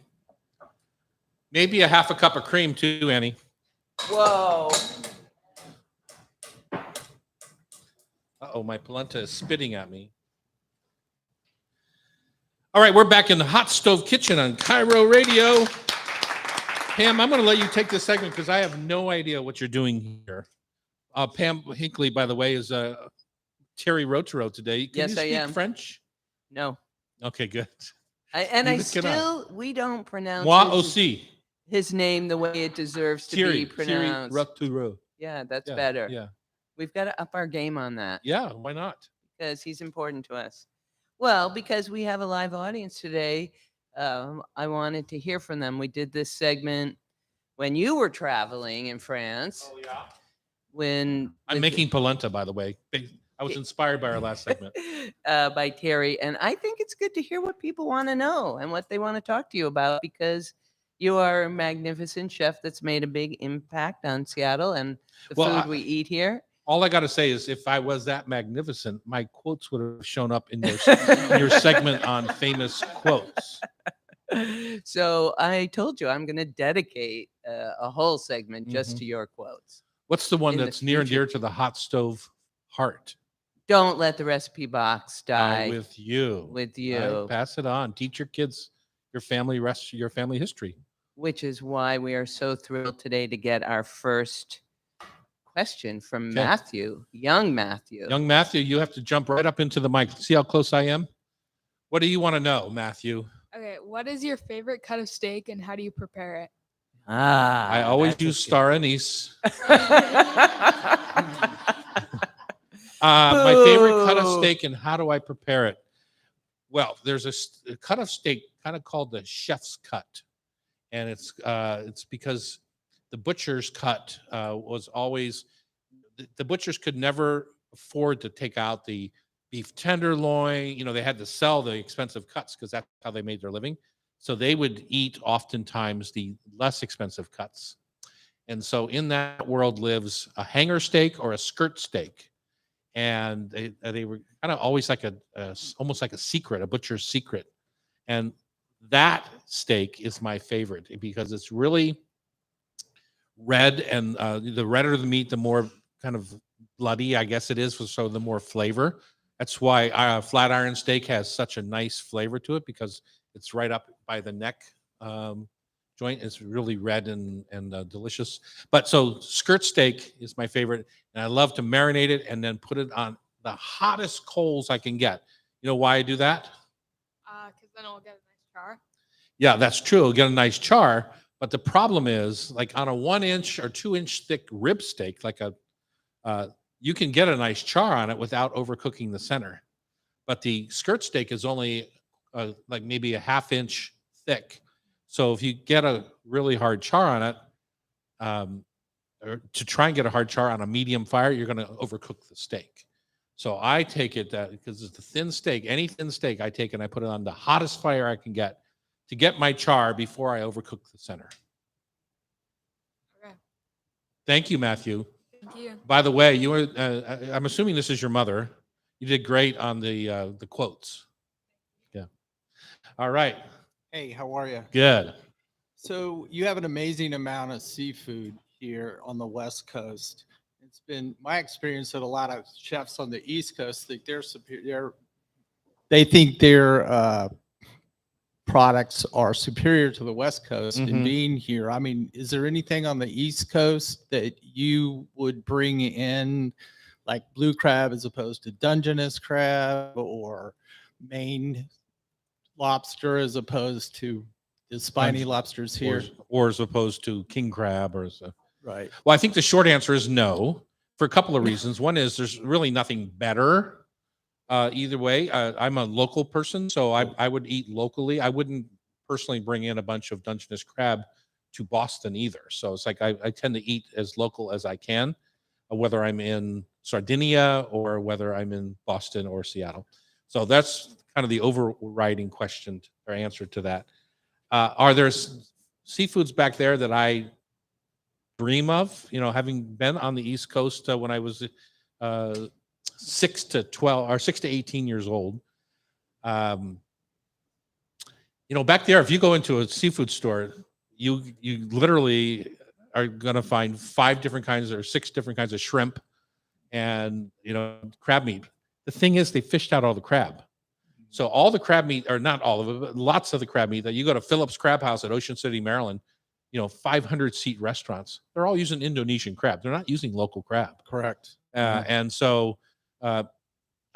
Maybe a half a cup of cream too, Annie. Whoa. Uh-oh, my polenta is spitting at me. All right, we're back in the hot stove kitchen on Cairo Radio. Pam, I'm going to let you take this segment because I have no idea what you're doing here. Pam Hinckley, by the way, is Terry Rotaro today. Can Yes, you I speak am. French? No. Okay, good. We don't pronounce Moi his, aussi. his name the way it deserves to Thierry be pronounced. Rotaro. Yeah, that's Yeah, better. Yeah. We've got to up our game on that Yeah, why not? because he's important to us. Well, because we have a live audience today, I wanted to hear from them. We did this segment when you were traveling in France. Oh, yeah. When I'm making polenta, by the way. I was inspired by our last segment. by Terry, and I think it's good to hear what people want to know and what they want to talk to you about because you are a magnificent chef that's made a big impact on Seattle and the food we eat here. All I got to say is if I was that magnificent, my quotes would have shown up in your segment on famous quotes. So I told you I'm going to dedicate a whole segment just Mhm. to your quotes. What's the one In the that's near and future. dear to the hot stove heart? Don't let the recipe box die with you. with Right? you, Pass it on. Teach your kids your family history. which is why we are so thrilled today to get our first question from Okay. Matthew, young Matthew. Young Matthew, you have to jump right up into the mic. See how close I am? What do you want to know, Matthew? Okay, what is your favorite cut of steak and how do you prepare it? I always that's a use good- star anise. My favorite cut of Boo. steak and how do I prepare it? Well, there's a cut of steak kind of called the chef's cut, and it's because the butcher's cut was always the butchers could never afford to take out the beef tenderloin. You know, they had to sell the expensive cuts because that's how they made their living. So they would eat oftentimes the less expensive cuts. And so in that world lives a hanger steak or a skirt steak. And they were kind of always like almost like a secret, a butcher's secret. And that steak is my favorite because it's really red, and the redder the meat, the more kind of bloody, I guess it is, so the more flavor. That's why flat iron steak has such a nice flavor to it because it's right up by the neck joint. It's really red and delicious. But so skirt steak is my favorite, and I love to marinate it and then put it on the hottest coals I can get. You know why I do that? Because then it'll get a nice char. Yeah, that's true. It'll get a nice char. But the problem is, like on a 1-inch or 2-inch thick rib steak, you can get a nice char on it without overcooking the center. But the skirt steak is only like maybe a 1/2 inch thick. So if you get a really hard char on it, or to try and get a hard char on a medium fire, you're going to overcook the steak. So I take it that because it's a thin steak, any thin steak, I take and I put it on the hottest fire I can get to get my char before I overcook the center. Okay, Thank you, Matthew. thank you. By the way, you were, I'm assuming this is your mother. You did great on the quotes. Yeah. All right. Hey, how are you? Good. So you have an amazing amount of seafood here on the West Coast. It's been my experience that a lot of chefs on the East Coast think they're superior. They think their products are superior to the West Coast. Mhm. And being here, I mean, is there anything on the East Coast that you would bring in, like blue crab as opposed to Dungeness crab, or Maine lobster as opposed to the spiny lobsters here? Or as opposed to king crab or so. Right. Well, I think the short answer is no for a couple of reasons. One is there's really nothing better either way. I'm a local person, so I would eat locally. I wouldn't personally bring in a bunch of Dungeness crab to Boston either. So it's like I tend to eat as local as I can, whether I'm in Sardinia or whether I'm in Boston or Seattle. So that's kind of the overriding question or answer to that. Are there seafoods back there that I dream of? You know, having been on the East Coast when I was 6 to 18 years old. You know, back there, if you go into a seafood store, you literally are going to find 5 different kinds or 6 different kinds of shrimp and, you know, crab meat. The thing is, they fished out all the crab. So all the crab meat, or not all of it, but lots of the crab meat that you go to Phillips Crab House at Ocean City, Maryland, you know, 500-seat restaurants, they're all using Indonesian crab. They're not using local crab. Correct. And so I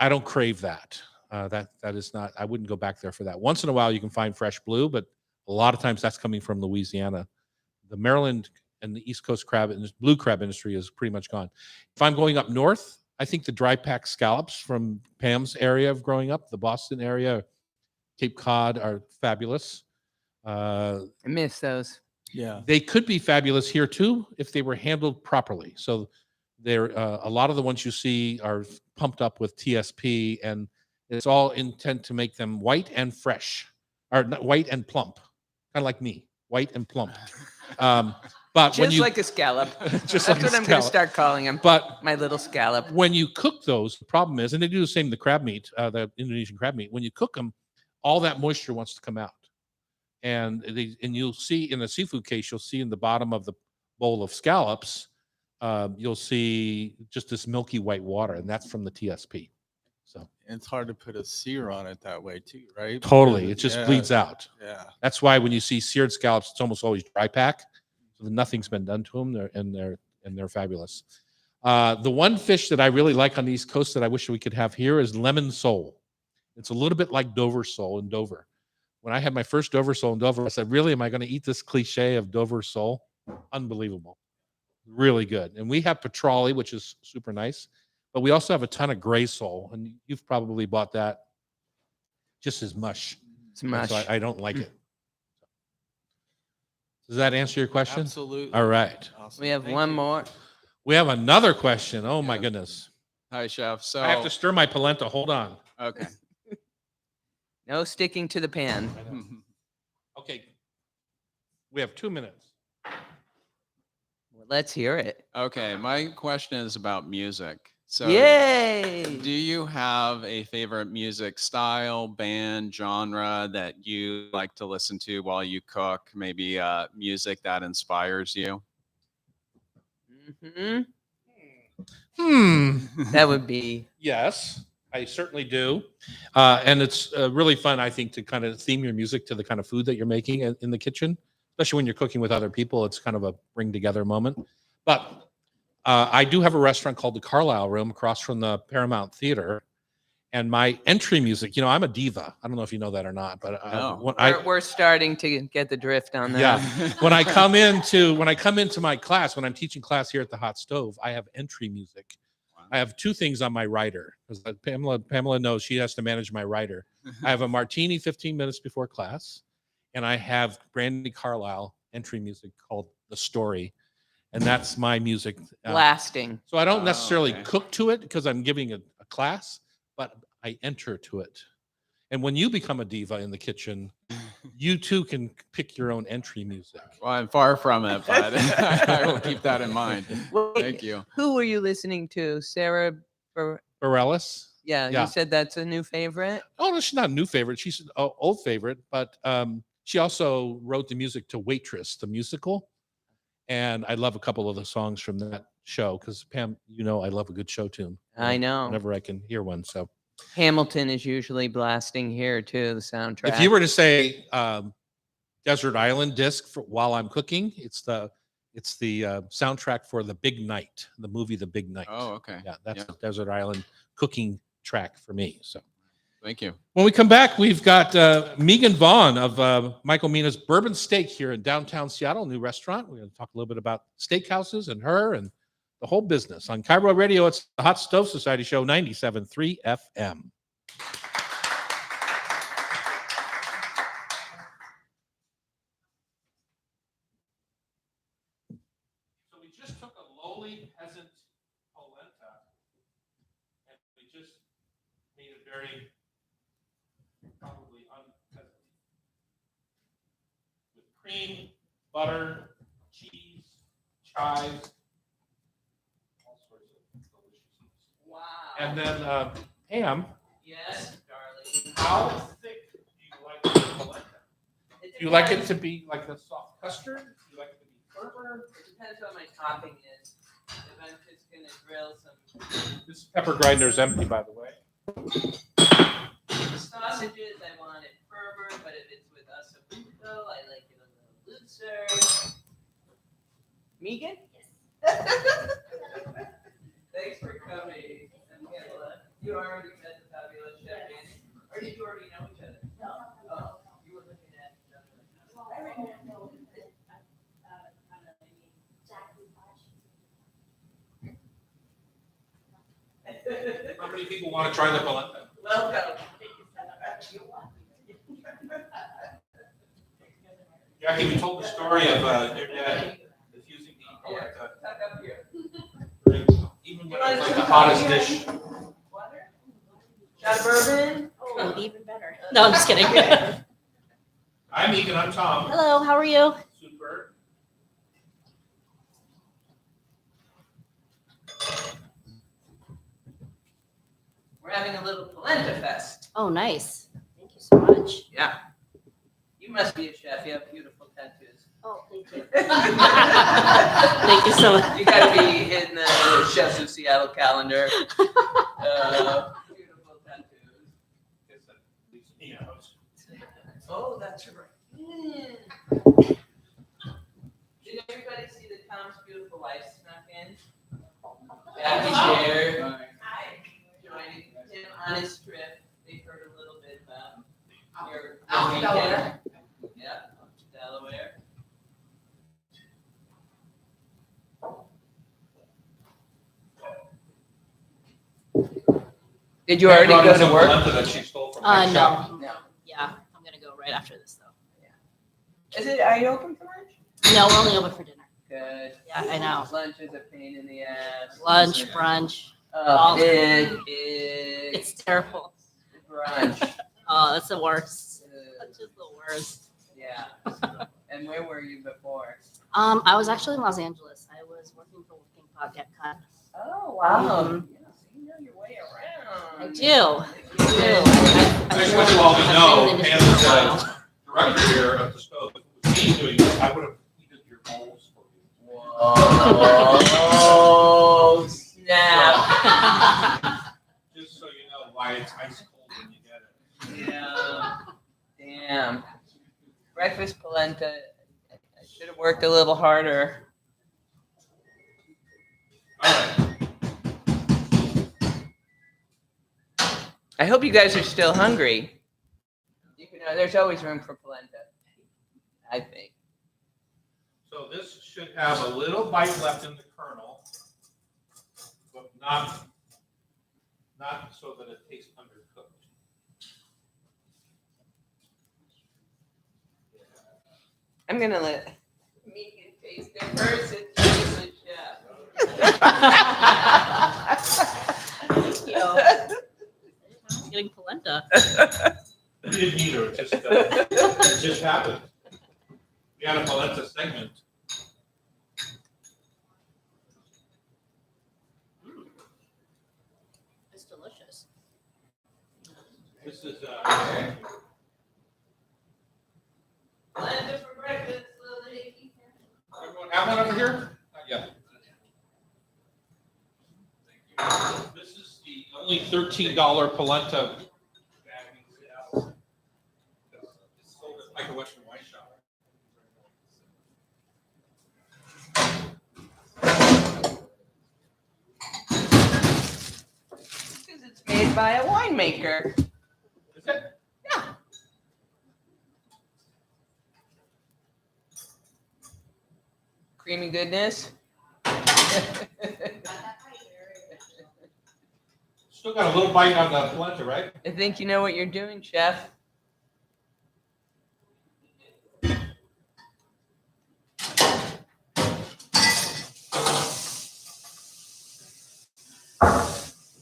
don't crave that. That is not, I wouldn't go back there for that. Once in a while, you can find fresh blue, but a lot of times that's coming from Louisiana. The Maryland and the East Coast crab and blue crab industry is pretty much gone. If I'm going up north, I think the dry pack scallops from Pam's area of growing up, the Boston area, Cape Cod, are fabulous. I miss those. Yeah. They could be fabulous here too if they were handled properly. So they're a lot of the ones you see are pumped up with TSP, and it's all intent to make them white and fresh, or not, white and plump, kind of like me, white and plump. But when Just you like a scallop. just That's like a what I'm going to scallop. start calling him. But My little scallop. when you cook those, the problem is, and they do the same the crab meat, the Indonesian crab meat. When you cook them, all that moisture wants to come out, and you'll see in the seafood case, you'll see in the bottom of the bowl of scallops, you'll see just this milky white water, and that's from the TSP. So And it's hard to put a sear on it that way too, right? totally, it Because- just bleeds out. Yeah. That's why when you see seared scallops, it's almost always dry pack. So nothing's been done to them. They're fabulous. The one fish that I really like on the East Coast that I wish we could have here is lemon sole. It's a little bit like Dover sole in Dover. When I had my first Dover sole in Dover, I said, really, am I going to eat this cliche of Dover sole? Unbelievable. Really good. And we have petrale, which is super nice, but we also have a ton of gray sole, and you've probably bought that just as mush. It's much. So I don't like it. Does that answer your question? Absolutely. All right. Awesome. We have Thank one you. more. We have another question. Oh my Yeah. goodness. Hi, Chef. So, I have to stir my polenta. Hold on. okay. No sticking to the pan. Okay. We have 2 minutes. Well, let's hear it. Okay, my question is about music. So, Yay! do you have a favorite music style, band, genre that you like to listen to while you cook? Maybe music that inspires you? Hmm. Hmm. That would be Yes, I certainly do. And it's really fun, I think, to kind of theme your music to the kind of food that you're making in the kitchen, especially when you're cooking with other people. It's kind of a bring together moment. But I do have a restaurant called the Carlisle Room across from the Paramount Theater. And my entry music, I'm a diva. I don't know if you know that or not, but No. we're starting to get the drift on that. yeah, when I come into my class, when I'm teaching class here at the Hot Stove, I have entry music. I have two things on my rider because Pamela knows she has to manage my rider. I have a martini 15 minutes before class, and I have Brandy Carlisle entry music called The Story, and that's my music. Blasting. So I don't Oh, necessarily okay. cook to it because I'm giving a class, but I enter to it. And when you become a diva in the kitchen, you too can pick your own entry music. Well, I'm far from it, but I will keep that in mind. Wait, Thank you. Who were you listening to? Sarah? Bareilles? Yeah, Yeah. you said that's a new favorite. Oh, no, she's not a new favorite. She's an old favorite, but she also wrote the music to Waitress, the musical. And I love a couple of the songs from that show because Pam, I love a good show tune. I know. Whenever I can hear one. So Hamilton is usually blasting here too. The soundtrack. if you were to say Desert Island disc while I'm cooking, it's the soundtrack for The Big Night, the movie The Big Night. Oh, okay. Yeah, that's Yeah. the Desert Island cooking track for me. So Thank you. when we come back, we've got Megan Vaughn of Michael Mina's Bourbon Steak here in downtown Seattle, new restaurant. We're going to talk a little bit about steakhouses and her and the whole business. On Cairo Radio, it's the Hot Stove Society Show, 97.3 FM. So we just took a lowly peasant polenta and we just made it very probably unpleasant. With cream, butter, cheese, chives, all sorts of deliciousness. Wow. And then, Pam, Yes, darling. how thick do you like the polenta? Do you like it to be like a soft custard? Do you like it to be firmer? It depends what my topping is. If I'm just gonna grill some This pepper grinder is empty, by the way. sausages, I want it firmer, but if it's with osso-buco, I like it a little looser. Megan? Yes. Thanks for coming. And Pamela, you already met the fabulous chef, Annie? Or did you already know each other? No. Oh, you were looking at each other. How many people want to try the polenta? Welcome. Jackie, we told the story of your dad refusing to eat Here, polenta, tuck up here. even when it was like the hottest dish. Water? Shot of bourbon? Oh, even better. No, I'm just kidding. I'm Megan, I'm Tom. Hello, how are you? Super. We're having a little polenta fest. Oh, nice. Thank you so much. Yeah. You must be a chef. You have beautiful tattoos. Oh, thank you. Thank you so much. You got to be in the Chefs of Seattle calendar. Beautiful Did everybody see the Tom's Beautiful Life snuck in? Jackie shared. Joining him on his trip. They heard a little bit about your weekend. Yep, up to Delaware. Did you already go to work? That she stole from my No. shop. No. Yeah, I'm gonna go right after this though. Are you open for lunch? No, we're only open for dinner. Good. Yeah, I know. Lunch is a pain in the ass. Lunch, brunch. Oh, big It's terrible. brunch. Oh, that's the worst. That's just the worst. Yeah. And where were you before? I was actually in Los Angeles. I was working for Working Podcast Con. Oh, wow. Mhm. Yeah, so you know your way around. I do. I just want you all to know, Pam is the director here at the stove. If it was me doing this, I would have heated your bowls for you. Whoa, snap. Just so you know why it's ice cold when you get it. Yeah. Damn. Breakfast polenta. I should have worked a little harder. All right. I hope you guys are still hungry. You can, there's always room for polenta, I think. So this should have a little bite left in the kernel, but not so that it tastes undercooked. I'm gonna let Megan taste it first and she's the chef. Thank you. Getting polenta. You didn't need her, it just happened. We had a polenta segment. It's delicious. This is, Polenta for breakfast, Lily. everyone have one over here? Not yet. This is the only $13 polenta bag we sell. It's sold at like a Western wine shop. Because it's made by a winemaker. Is it? Yeah. Creamy goodness. Still got a little bite on the polenta, right? I think you know what you're doing, chef.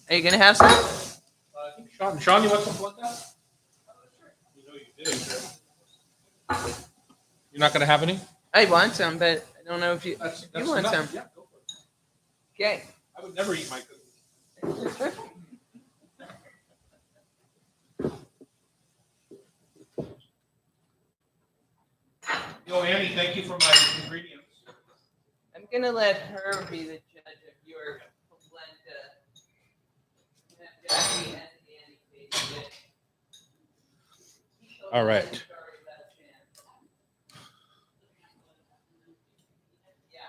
Are you gonna have some? I think Sean, you want some polenta? You know you do. You're not gonna have any? I want some, but I don't know if you That's you want enough. some. Yeah, go for it. Okay. I would never eat my cookies. Yo, Annie, thank you for my ingredients. I'm gonna let her be the judge of your polenta. Jackie and Danny taste it. All right. Yeah.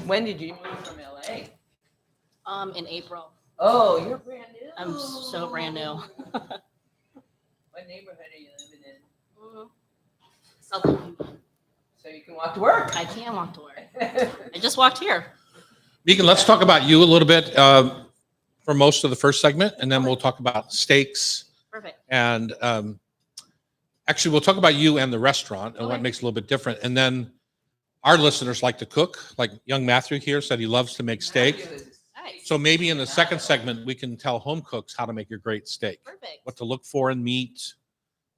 When did you move from LA? In April. Oh, you're brand new. I'm so brand new. What neighborhood are you living in? Southern. So you can walk to work. I can walk to work. I just walked here. Megan, let's talk about you a little bit for most of the first segment, and then we'll talk about steaks. Perfect. And actually, we'll talk about you and the restaurant and what Okay. makes it a little bit different. And then our listeners like to cook. Like young Matthew here said he loves to make steak. Nice. So maybe in the second segment, we can tell home cooks how to make a great steak, Perfect. what to look for in meat,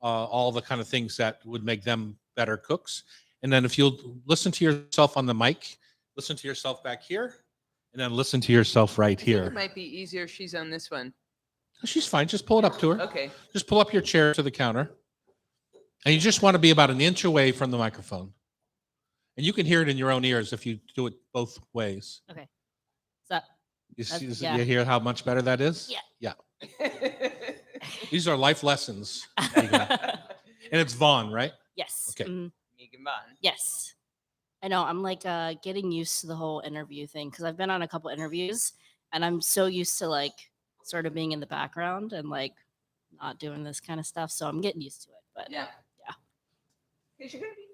all the kind of things that would make them better cooks. And then if you'll listen to yourself on the mic, listen to yourself back here, and then listen to yourself right It here. might be easier if she's on this one. She's fine. Just pull it up to her. Okay. Just pull up your chair to the counter. And you just want to be about an inch away from the microphone. And you can hear it in your own ears if you do it both ways. Okay. Yeah. You hear how much better that is? Yeah. These are life lessons. Megan. And it's Vaughn, right? Yes. Okay. Megan Bond. Yes. I know. I'm like getting used to the whole interview thing because I've been on a couple interviews and I'm so used to like sort of being in the background and like not doing this kind of stuff. So I'm getting used to it. But Yeah. Yeah. Because you're going to be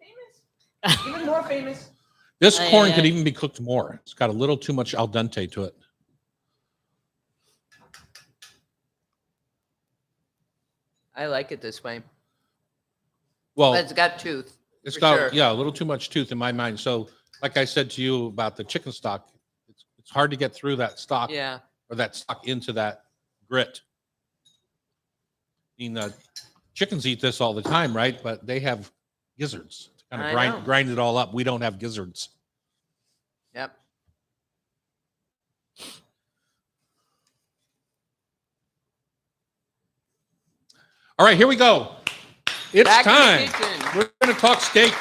famous. Even more famous. This Oh, corn yeah, could yeah. even be cooked more. It's got a little too much al dente to it. I like it this way. Well, But it's got tooth. it's for got, sure. yeah, a little too much tooth in my mind. So like I said to you about the chicken stock, it's hard to get through that stock Yeah. or that stock into that grit. I mean, chickens eat this all the time, right? But they have gizzards to kind I of know. grind it all up. We don't have gizzards. Yep. All right, here we go. It's Back in the time. kitchen. We're going to talk steak.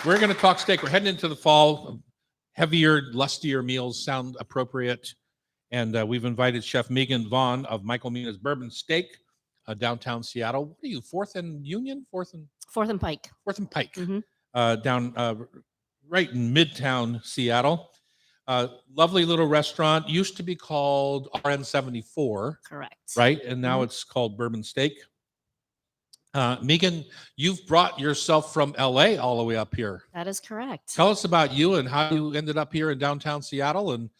We're going to talk steak. We're heading into the fall. Heavier, lustier meals sound appropriate. And we've invited Chef Megan Vaughn of Michael Mina's Bourbon Steak, downtown Seattle. What are you, 4th and Union? 4th and Pike. 4th and Pike, Mhm. down right in Midtown Seattle. Lovely little restaurant. Used to be called RN74, Correct. right? And now Mhm. it's called Bourbon Steak. Megan, you've brought yourself from LA all the way up here. That is correct. Tell us about you and how you ended up here in downtown Seattle and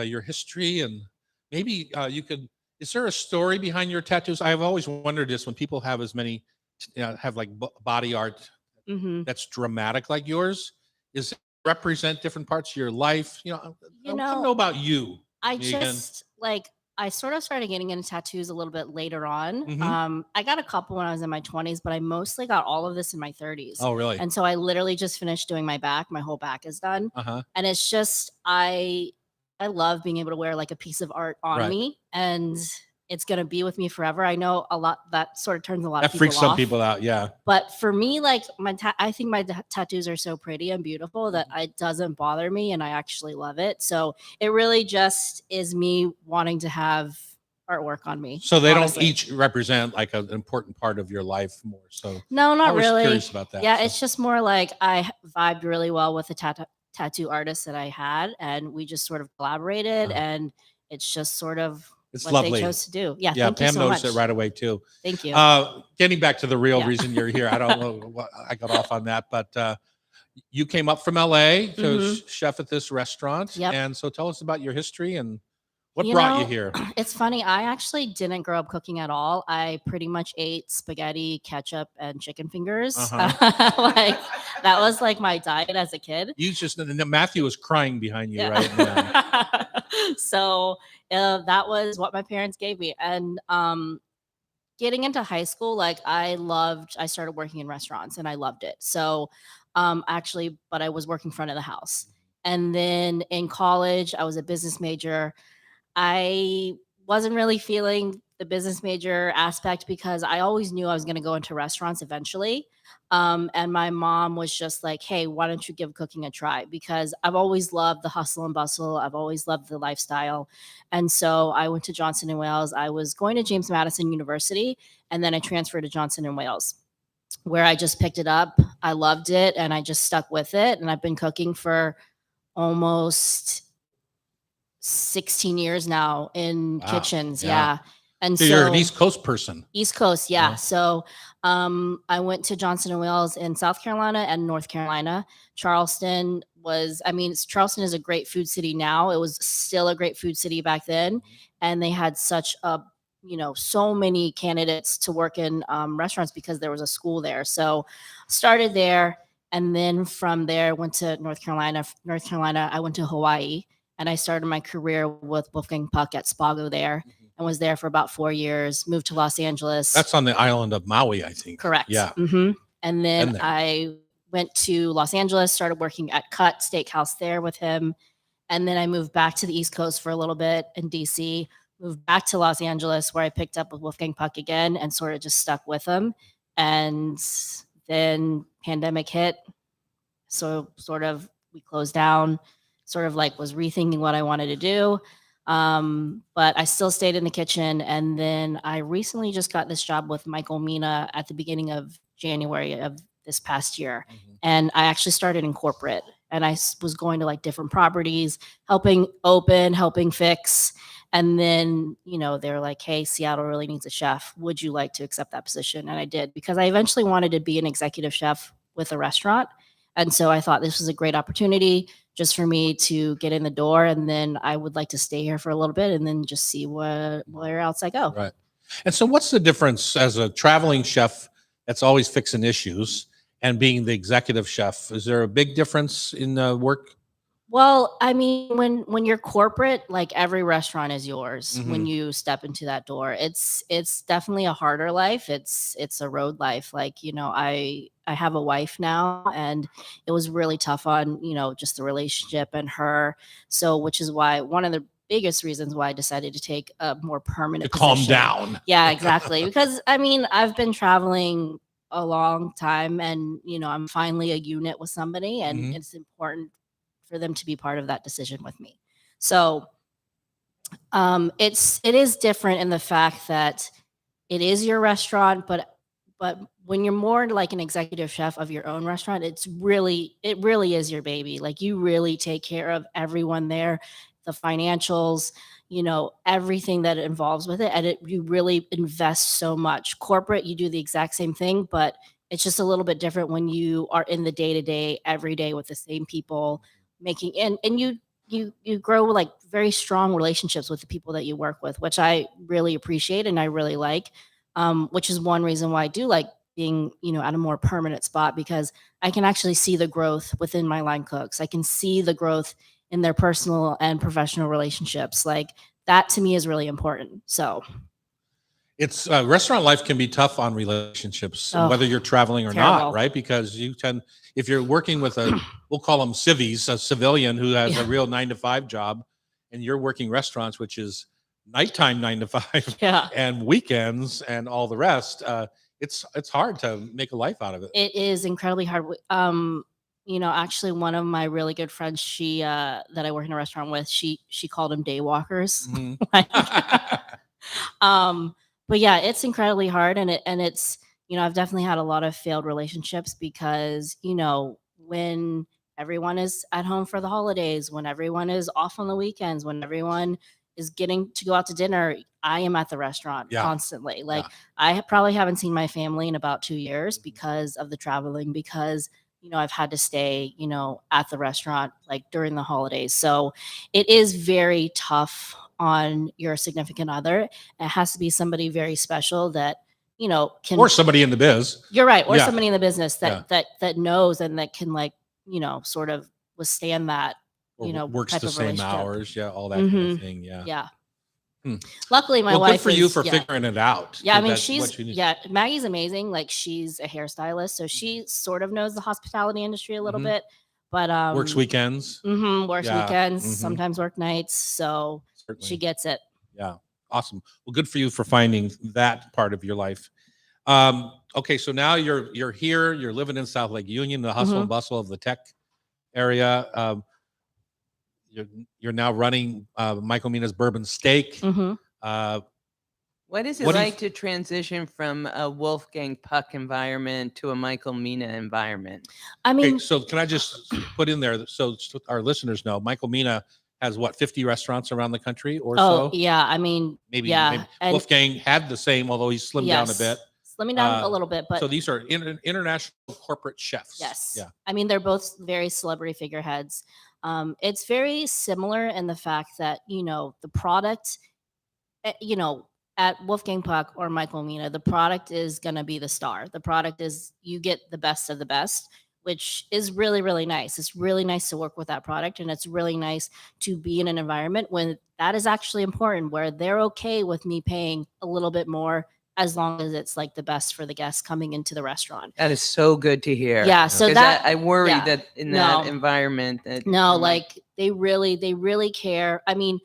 your history, and maybe you could. Is there a story behind your tattoos? I've always wondered this when people have as many have like body art Mm-hmm. that's dramatic like yours. Is it represent different parts of your life? I want to know about you. I Megan. just like I sort of started getting into tattoos a little bit later on. Mhm. I got a couple when I was in my 20s, but I mostly got all of this in my 30s. Oh, really? And so I literally just finished doing my back. My whole back is done. Uh-huh. And it's just I love being able to wear like a piece of art on Right. me, and it's gonna be with me forever. I know a lot that sort of turns a lot That of people freaks some off. people out. Yeah. But for me, like I think my tattoos are so pretty and beautiful that Mm-hmm. it doesn't bother me, and I actually love it. So it really just is me wanting to have artwork on me. So they honestly. don't each represent like an important part of your life more. So No, I not was really. curious about that. Yeah, So- it's just more like I vibed really well with the tattoo artist that I had, and we just sort of collaborated, and it's just sort of It's what lovely. they chose to do. Yeah, Yeah, thank Pam you so noticed much. it right away too. Thank you. Getting back to the real Yeah. reason you're here, I don't know what I got off on that, but you came up from LA to Mhm. chef at this restaurant, Yep. and so tell us about your history and what You brought you know, here. It's funny. I actually didn't grow up cooking at all. I pretty much ate spaghetti, ketchup, and chicken fingers. Uh-huh. Like that was like my diet as a kid. You just Matthew is crying behind you right now. So that was what my parents gave me. And getting into high school, like I started working in restaurants and I loved it. So actually, but I was working front of the house. And then in college, I was a business major. I wasn't really feeling the business major aspect because I always knew I was going to go into restaurants eventually. And my mom was just like, hey, why don't you give cooking a try? Because I've always loved the hustle and bustle. I've always loved the lifestyle. And so I went to Johnson & Wales. I was going to James Madison University, and then I transferred to Johnson & Wales, where I just picked it up. I loved it, and I just stuck with it. And I've been cooking for almost 16 years now in Wow. kitchens. Yeah. Yeah. And So you're an East Coast person. East Coast, yeah. Yeah. So I went to Johnson & Wales in South Carolina and North Carolina. Charleston is a great food city now. It was still a great food city back then. And they had such so many candidates to work in restaurants because there was a school there. So started there. And then from there, went to North Carolina. North Carolina, I went to Hawaii. And I started my career with Wolfgang Puck at Spago there, and was there for about 4 years. Moved to Los Angeles. That's on the island of Maui, I think. Correct. Yeah. And Been then there. I went to Los Angeles, started working at Cut Steakhouse there with him. And then I moved back to the East Coast for a little bit in DC, moved back to Los Angeles where I picked up with Wolfgang Puck again and sort of just stuck with him. And then pandemic hit. So sort of we closed down. sort of like was rethinking what I wanted to do. But I still stayed in the kitchen. And then I recently just got this job with Michael Mina at the beginning of January of this past year. And I actually started in corporate, and I was going to like different properties, helping open, helping fix. And then, they're like, hey, Seattle really needs a chef. Would you like to accept that position? And I did, because I eventually wanted to be an executive chef with a restaurant. And so I thought this was a great opportunity just for me to get in the door. And then I would like to stay here for a little bit and then just see where else I go. Right. And so what's the difference as a traveling chef that's always fixing issues and being the executive chef? Is there a big difference in work? Well, I mean, when you're corporate, like every restaurant is yours when Mhm. you step into that door. It's definitely a harder life. It's a road life. Like, I have a wife now, and it was really tough on, just the relationship and her. So, which is why one of the biggest reasons why I decided to take a more To permanent calm position. down. Yeah, exactly. Because I mean, I've been traveling a long time, and I'm finally a unit with somebody, and Mhm. it's important for them to be part of that decision with me. So it is different in the fact that it is your restaurant, but when you're more like an executive chef of your own restaurant, it really is your baby. Like, you really take care of everyone there, the financials, everything that it involves with it, and you really invest so much. Corporate, you do the exact same thing, but it's just a little bit different when you are in the day to day, every day with the same people, making and you grow like very strong relationships with the people that you work with, which I really appreciate and I really like. Which is one reason why I do like being, at a more permanent spot, because I can actually see the growth within my line cooks. I can see the growth in their personal and professional relationships. Like, that to me is really important. So, It's restaurant life can be tough on relationships, oh, whether you're traveling or terrible. not, right? Because if you're working with we'll call them civvies, a civilian who has a Yeah. real 9 to 5 job, and you're working restaurants, which is nighttime 9 to 5 Yeah. and weekends and all the rest. It's hard to make a life out of it. It is incredibly hard. Actually, one of my really good friends, she that I work in a restaurant with, she called them day walkers. Mhm. Um, but yeah, it's incredibly hard, and it's I've definitely had a lot of failed relationships because when everyone is at home for the holidays, when everyone is off on the weekends, when everyone is getting to go out to dinner, I am at the restaurant Yeah. constantly. Like, Yeah. I probably haven't seen my family in about 2 years Mhm. because of the traveling, because I've had to stay at the restaurant like during the holidays. So it is very tough on your significant other. It has to be somebody very special that can, Or somebody in the biz. you're right, or Yeah. somebody in the business Yeah. that knows and that can, like, sort of withstand that Or works type the of same relationship. hours. Yeah. All that kind of Mhm. thing. Yeah. Yeah. Hmm. Luckily, my Well, wife good for you is, for yeah. figuring it out. Yeah, I 'Cause mean, that's what you need. Maggie's amazing. Like, she's a hairstylist, so she sort of knows the hospitality industry a little Mhm. bit, but Works weekends. works Yeah. weekends, Mhm. sometimes work nights, so she Certainly. gets it. Yeah. Awesome. Well, good for you for finding that part of your life. Okay, so now you're here. You're living in South Lake Union, the hustle and Mhm. bustle of the tech area. You're you're now running Michael Mina's Bourbon Steak. Mhm. Uh, What is it What do you like to transition from a Wolfgang Puck environment to a Michael Mina environment? I okay, mean, so can I just put in there so our listeners know Michael Mina has what 50 restaurants around the country or oh so? yeah, I mean, Maybe yeah, and Wolfgang had the same, although he slimmed down a yes, bit. slimming down a Uh, little bit, but so these are international corporate chefs. yes. Yeah. I mean, they're both very celebrity figureheads. It's very similar in the fact that, the product, at Wolfgang Puck or Michael Mina, the product is going to be the star. The product is, you get the best of the best, which is really, really nice. It's really nice to work with that product. And it's really nice to be in an environment when that is actually important, where they're okay with me paying a little bit more as long as it's like the best for the guests coming into the restaurant. That is so good to hear. Yeah, so 'Cause that I worry yeah, that in that no. environment that No, you might- like, they really care. I mean,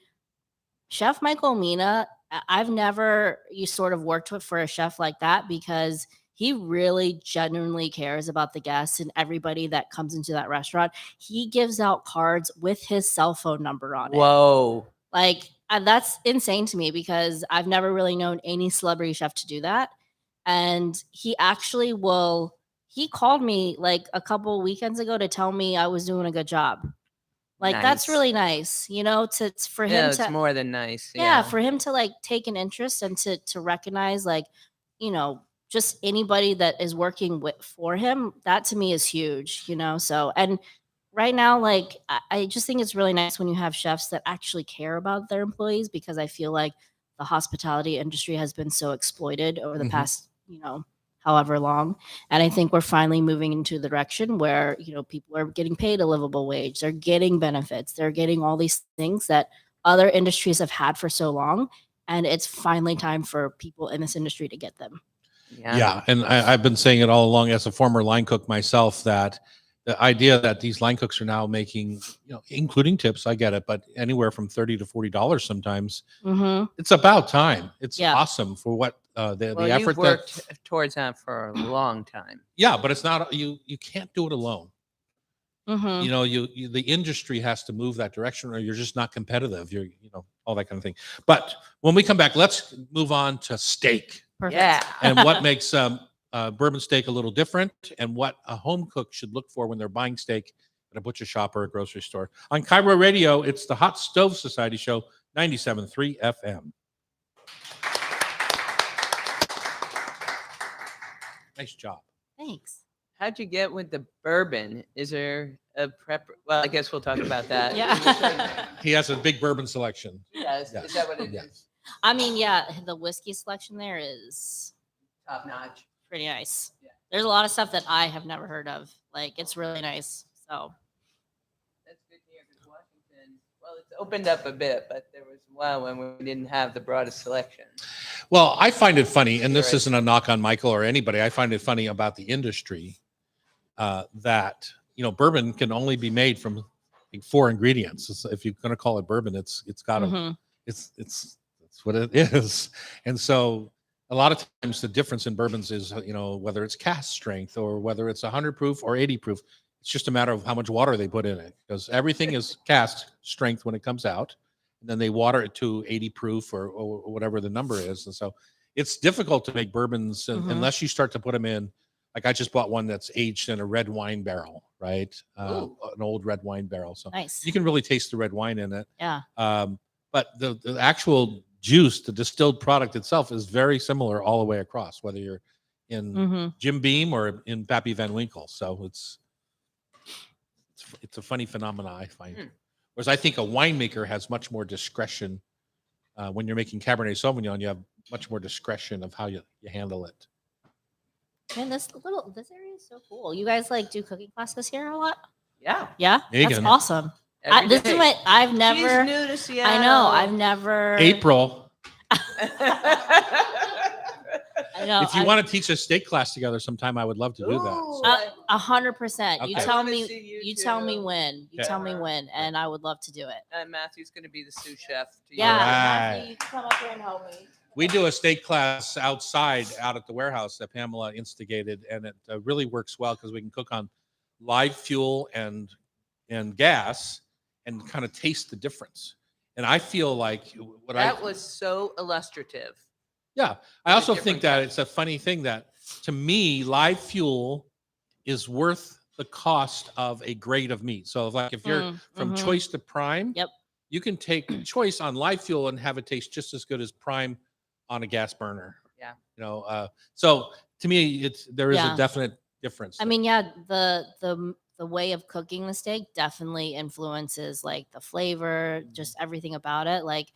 Chef Michael Mina, I've never you sort of worked with for a chef like that, because he really genuinely cares about the guests and everybody that comes into that restaurant. He gives out cards with his cell phone number on it. Whoa. Like, that's insane to me because I've never really known any celebrity chef to do that. And he actually will, he called me like a couple weekends ago to tell me I was doing a good job. Like, that's Nice. really nice, you know, for Yeah, him it's to, more than nice. yeah, for him to like take an interest and to recognize, like, you know, just anybody that is working for him, that to me is huge, you know. So, and right now, like, I just think it's really nice when you have chefs that actually care about their employees, because I feel like the hospitality industry has been so exploited over the Mhm. past, you know, however long. And I think we're finally moving into the direction where, you know, people are getting paid a livable wage, they're getting benefits, they're getting all these things that other industries have had for so long. And it's finally time for people in this industry to get them. Yeah, and I've been saying it all along as a former line cook myself, that the idea that these line cooks are now making, you know, including tips, I get it, but anywhere from $30 to $40 sometimes. Mm-hmm. It's about time. It's Yeah. awesome for what Well, the you've effort worked that. towards that for a long time. Yeah, but it's not, you can't do it alone. Mm-hmm. You know, the industry has to move that direction, or you're just not competitive. You're, you know, all that kind of thing. But when we come back, let's move on to steak. Perfect. Yeah. And what makes bourbon steak a little different, and what a home cook should look for when they're buying steak at a butcher shop or a grocery store. On Cairo Radio, it's the Hot Stove Society Show, 97.3 FM. Nice job. Thanks. How'd you get with the bourbon? Is there a prep? Well, I guess we'll talk about that. Yeah. He has a big bourbon selection. Yes. Yes. Is that what it is? Yes. I mean, yeah, the whiskey selection there is Top notch. pretty nice. Yeah. There's a lot of stuff that I have never heard of. Like, it's really nice. So, That's good to hear, because Washington, well, it's opened up a bit, but there was a while when we didn't have the broadest selection. Well, I find it funny, and this Right. isn't a knock on Michael or anybody. I find it funny about the industry that, you know, bourbon can only be made from like 4 ingredients. If you're going to call it bourbon, it's got to, mhm. it's what it is. And so a lot of times the difference in bourbons is, you know, whether it's cask strength or whether it's 100 proof or 80 proof. It's just a matter of how much water they put in it, because everything is cask strength when it comes out, and then they water it to 80 proof or whatever the number is. And so it's difficult to make bourbons Mhm. unless you start to put them in. Like, I just bought one that's aged in a red wine barrel, right? An old red wine barrel. So Nice. you can really taste the red wine in it. Yeah. But the actual juice, the distilled product itself, is very similar all the way across, whether you're in Mm-hmm. Jim Beam or in Pappy Van Winkle. So it's a funny phenomenon, I find. Whereas I think a winemaker has much more discretion. When you're making Cabernet Sauvignon, you have much more discretion of how you handle it. Man, this area is so cool. You guys like do cooking classes here a lot? Yeah. Yeah, There you that's go. awesome. Every This day. is my. I've She's never. new to Seattle. I know. I've never. April, I know. if you want to teach a steak class together sometime, I would love to do that. Ooh, So, 100%. You Okay. tell I wanna me. see you You tell me too. when. You Okay. tell me when, and I would love to do it. Matthew's going to be the sous chef. To Yeah. you. Right. Matthew, you can come up here and help me. we do a steak class outside out at the warehouse that Pamela instigated, and it really works well because we can cook on live fuel and gas and kind of taste the difference. And I feel like That was so illustrative. yeah, I the also different think that cuts. it's a funny thing that, to me, live fuel is worth the cost of a grade of meat. So like if you're from mhm. choice to prime, Yep. you can take choice on live fuel and have it taste just as good as prime on a gas burner. Yeah. You know, so to me, there is Yeah. a definite difference. I mean, yeah, the way of cooking the steak definitely influences like the flavor, just everything about it. Like,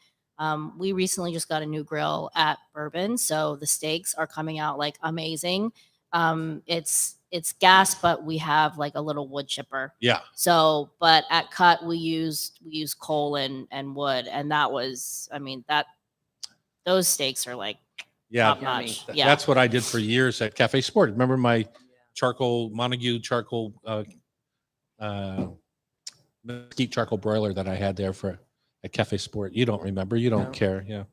we recently just got a new grill at Bourbon, so the steaks are coming out like amazing. It's gas, but we have like a little wood chipper. yeah, So, but at Cut we use coal and wood, and that was, I mean, those steaks are like yeah. top notch. Th- Yeah. That's what I did for years at Cafe Sport. Remember my Montague charcoal mesquite charcoal broiler that I had there at Cafe Sport? You don't remember? You don't No. care? Yeah.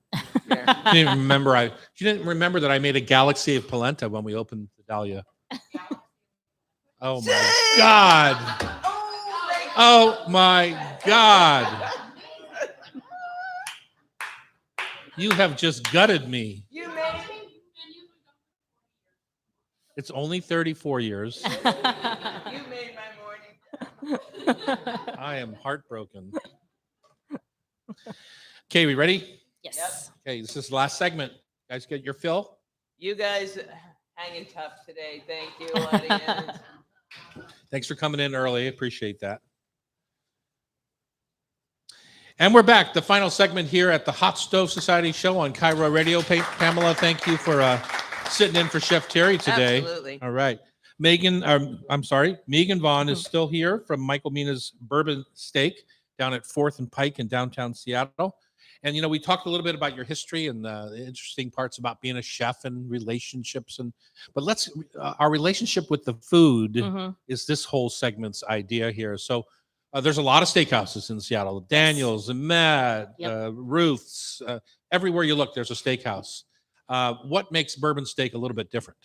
here. She didn't remember that I made a galaxy of polenta when we opened the Dahlia. Oh my God. Oh my God. You have just gutted me. You made It's only 34 years. you made my morning. I am heartbroken. Okay, we ready? Yes. Okay, this is the last segment. Guys, get your fill. You guys hanging tough today. Thank you, audience. Thanks for coming in early. Appreciate that. And we're back. The final segment here at the Hot Stove Society show on Cairo Radio. Pamela, thank you for sitting in for Chef Terry today. Absolutely. All right. Megan Vaughn is still here from Michael Mina's Bourbon Steak down at 4th and Pike in downtown Seattle. And, we talked a little bit about your history and the interesting parts about being a chef and relationships. But our relationship with the food is this whole segment's idea here. So there's a lot of steakhouses in Seattle, Daniel's and Mad, Ruth's, everywhere you look, there's a steakhouse. What makes Bourbon Steak a little bit different?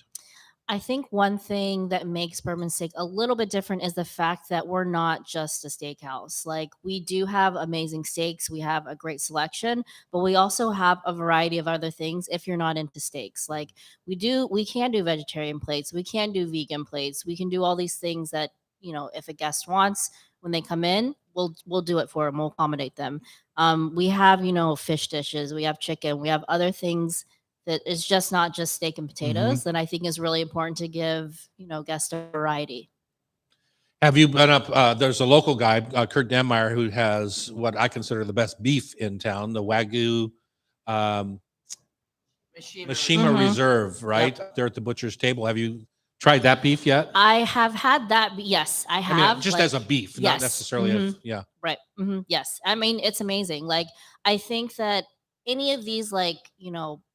I think one thing that makes Bourbon Steak a little bit different is the fact that we're not just a steakhouse. Like, we do have amazing steaks. We have a great selection, but we also have a variety of other things if you're not into steaks. Like, we can do vegetarian plates. We can do vegan plates. We can do all these things that, if a guest wants when they come in, we'll do it for them. We'll accommodate them. We have, fish dishes. We have chicken. We have other things that is just not just steak and potatoes that I think is really important to give, guests a variety. Have you been up? There's a local guy, Kurt Denmeyer, who has what I consider the best beef in town, the Wagyu Mishima Reserve, right? There at the butcher's table. Have you tried that beef yet? I have had that. Yes, I have. Just as a beef, not necessarily. Right. Yes. I mean, it's amazing. Like, I think that any of these,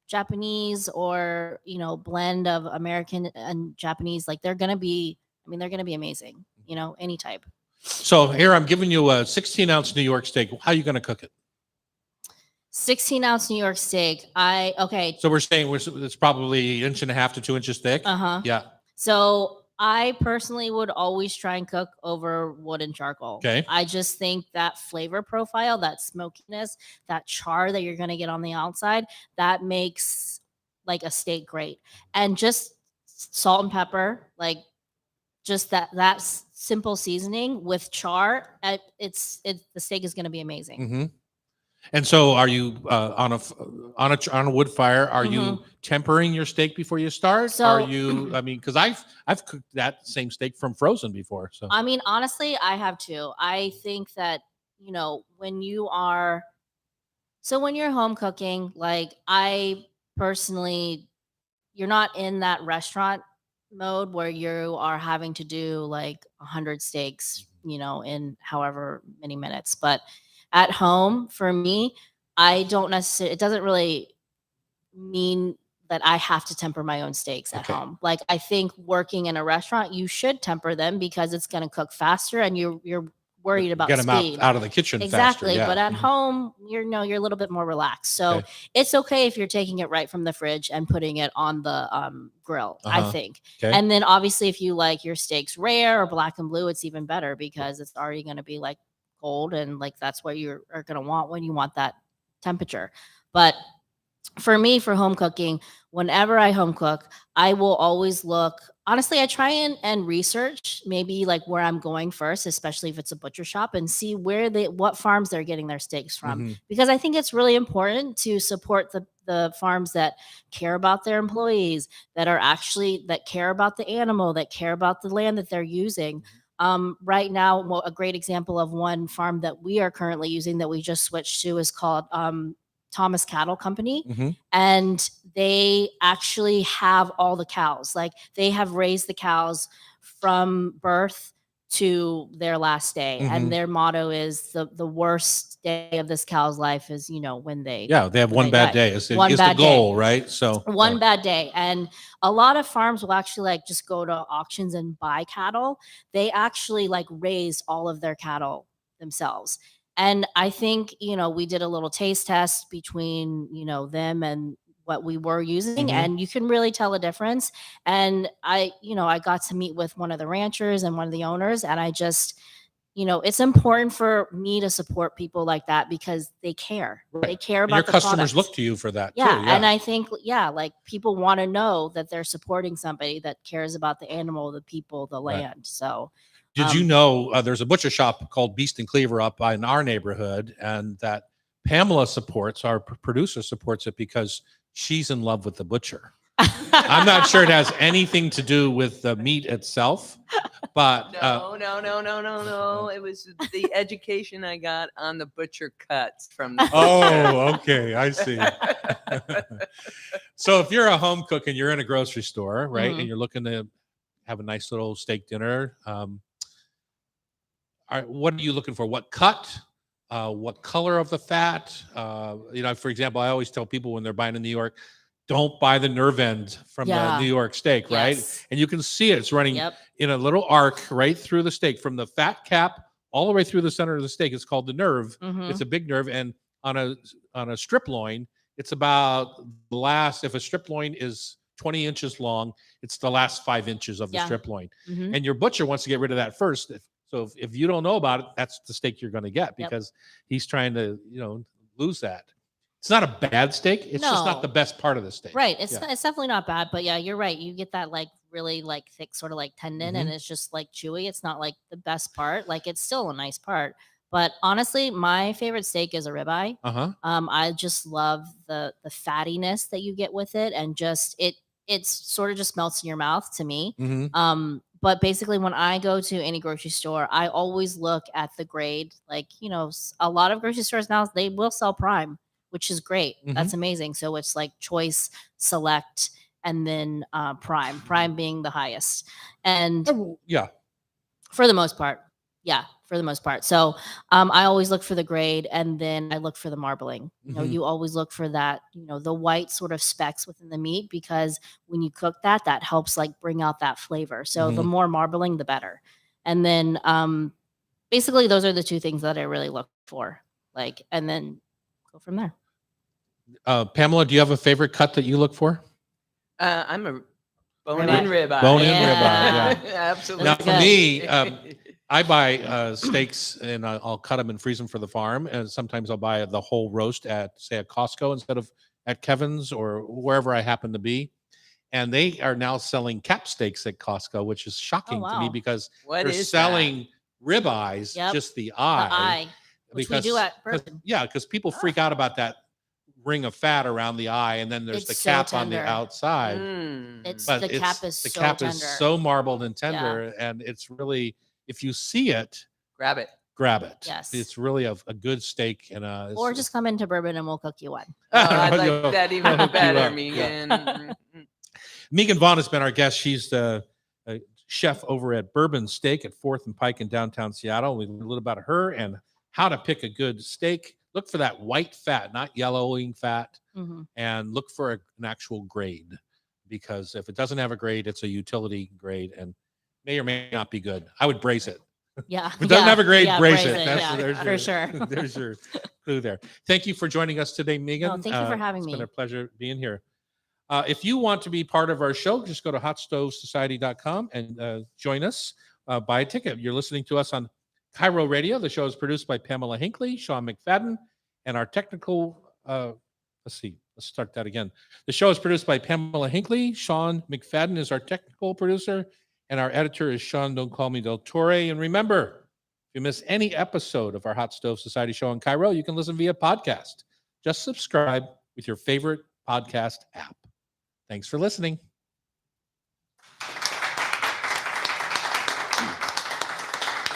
Japanese or blend of American and Japanese, they're gonna be amazing, any type. So here I'm giving you a 16-ounce New York steak. How are you going to cook it? 16-ounce New York steak. So we're saying it's probably 1.5 to 2 inches thick. Yeah. So I personally would always try and cook over wood and charcoal. Okay. I just think that flavor profile, that smokiness, that char that you're going to get on the outside, that makes a steak great. And just salt and pepper, just that simple seasoning with char, the steak is going to be amazing. Mm-hmm. And so, are you on a wood fire? Are you tempering your steak before you start? So, are you? I mean, because I've cooked that same steak from frozen before. So I mean, honestly, I have too. I think that when you're home cooking, I personally, you're not in that restaurant mode where you are having to do 100 steaks, in however many minutes, but at home, for me, it doesn't really mean that I have to temper my own steaks at home. I think working in a restaurant, you should temper them because it's going to cook faster and you're worried about get speed. them out of the kitchen Exactly. faster, But at home, you're a little bit more relaxed. So it's okay if you're taking it right from the fridge and putting it on the grill, I think. Okay. And then obviously if you like your steaks rare or black and blue, it's even better because it's already going to be cold and that's what you are going to want when you want that temperature. But for me, for home cooking, whenever I home cook, I will always look, honestly, I try and research maybe where I'm going first, especially if it's a butcher shop, and see what farms they're getting their steaks from. Because I think it's really important to support the farms that care about their employees, that care about the animal, that care about the land that they're using. Right now, a great example of one farm that we are currently using that we just switched to is called Thomas Cattle Company. And they actually have all the cows. They have raised the cows from birth to their last day. And their motto is the worst day of this cow's life is, when they have one bad day. It's the goal, right? So one bad day. And a lot of farms will actually just go to auctions and buy cattle. They actually raise all of their cattle themselves. And I think, we did a little taste test between, them and what we were using, and you can really tell a difference. And I got to meet with one of the ranchers and one of the owners, and I just, it's important for me to support people like that because they care. Right. They care And about your the customers product. look to you for that Yeah, too. and I think, like people want to know that they're supporting somebody that cares about the animal, the people, the Right. land. So, Did you know there's a butcher shop called Beast and Cleaver up in our neighborhood, and that Pamela supports, our producer supports it because she's in love with the butcher. I'm not sure it has anything to do with the meat itself, but No. It was the education I got on the butcher cuts from the oh, okay, I see. So if you're a home cook and you're in a grocery store, right, and you're looking to have a nice little steak dinner, what are you looking for? What cut? What color of the fat? For example, I always tell people when they're buying in New York, don't buy the nerve end from the New York steak, right? Yes. And you can see it. It's running Yep. in a little arc right through the steak from the fat cap all the way through the center of the steak. It's called the nerve. It's a big nerve. And on a strip loin, it's about the last, if a strip loin is 20 inches long, it's the last 5 inches of the strip loin. And your butcher wants to get rid of that first. So if you don't know about it, that's the steak you're going to get because he's trying to, lose that. It's not a bad steak. It's just not the best part of the steak. Right. It's definitely not bad, but yeah, you're right. You get that like really like thick sort of like tendon and it's just like chewy. It's not like the best part. Like it's still a nice part. But honestly, my favorite steak is a ribeye. I just love the fattiness that you get with it, and just it's sort of just melts in your mouth to me. But basically, when I go to any grocery store, I always look at the grade. Like, a lot of grocery stores now, they will sell prime, which is great. That's amazing. So it's like choice, select, and then prime being the highest. And for the most part. Yeah, for the most part. So I always look for the grade, and then I look for the marbling. You always look for that, the white sort of specks within the meat, because when you cook that helps like bring out that flavor. So the more marbling, the better. And then basically those are the two things that I really look for. And then go from there. Pamela, do you have a favorite cut that you look for? I'm a bone-in ribeye. Bone-in ribeye, yeah. Absolutely. Now, for me, I buy steaks and I'll cut them and freeze them for the farm. And sometimes I'll buy the whole roast at, say, a Costco instead of at Kevin's or wherever I happen to be. And they are now selling cap steaks at Costco, which is shocking to me because they're selling ribeyes, just the eye. The eye, which we do at Bourbon. Yeah, because people freak out about that ring of fat around the eye, and then there's the cap on the outside. The cap is so marbled and tender, and it's really, if you see it, grab it. Yes, it's really a good steak, and or just come into Bourbon and we'll cook you one. Oh, I'd like that even better, Megan. Megan Vaughn has been our guest. She's the chef over at Bourbon Steak at 4th and Pike in downtown Seattle. We learned a little about her and how to pick a good steak. Look for that white fat, not yellowing fat, and look for an actual grade, because if it doesn't have a grade, it's a utility grade and may or may not be good. I would braise it. Yeah. If it doesn't have a grade, braise it. For sure. There's your clue there. Thank you for joining us today, Megan. No, thank you for having me. It's been a pleasure being here. If you want to be part of our show, just go to hotstovesociety.com and join us. Buy a ticket. You're listening to us on Cairo Radio. The show is produced by Pamela Hinckley, Sean McFadden, and our technical, let's start that again. The show is produced by Pamela Hinckley. Sean McFadden is our technical producer, and our editor is Sean Don't Call Me Del Torre. And remember, if you miss any episode of our Hot Stove Society show on Cairo, you can listen via podcast. Just subscribe with your favorite podcast app. Thanks for listening.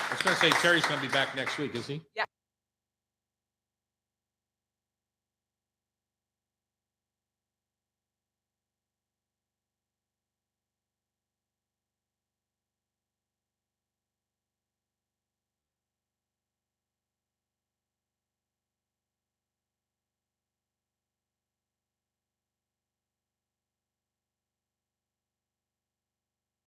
I was going to say Terry's going to be back next week, is he?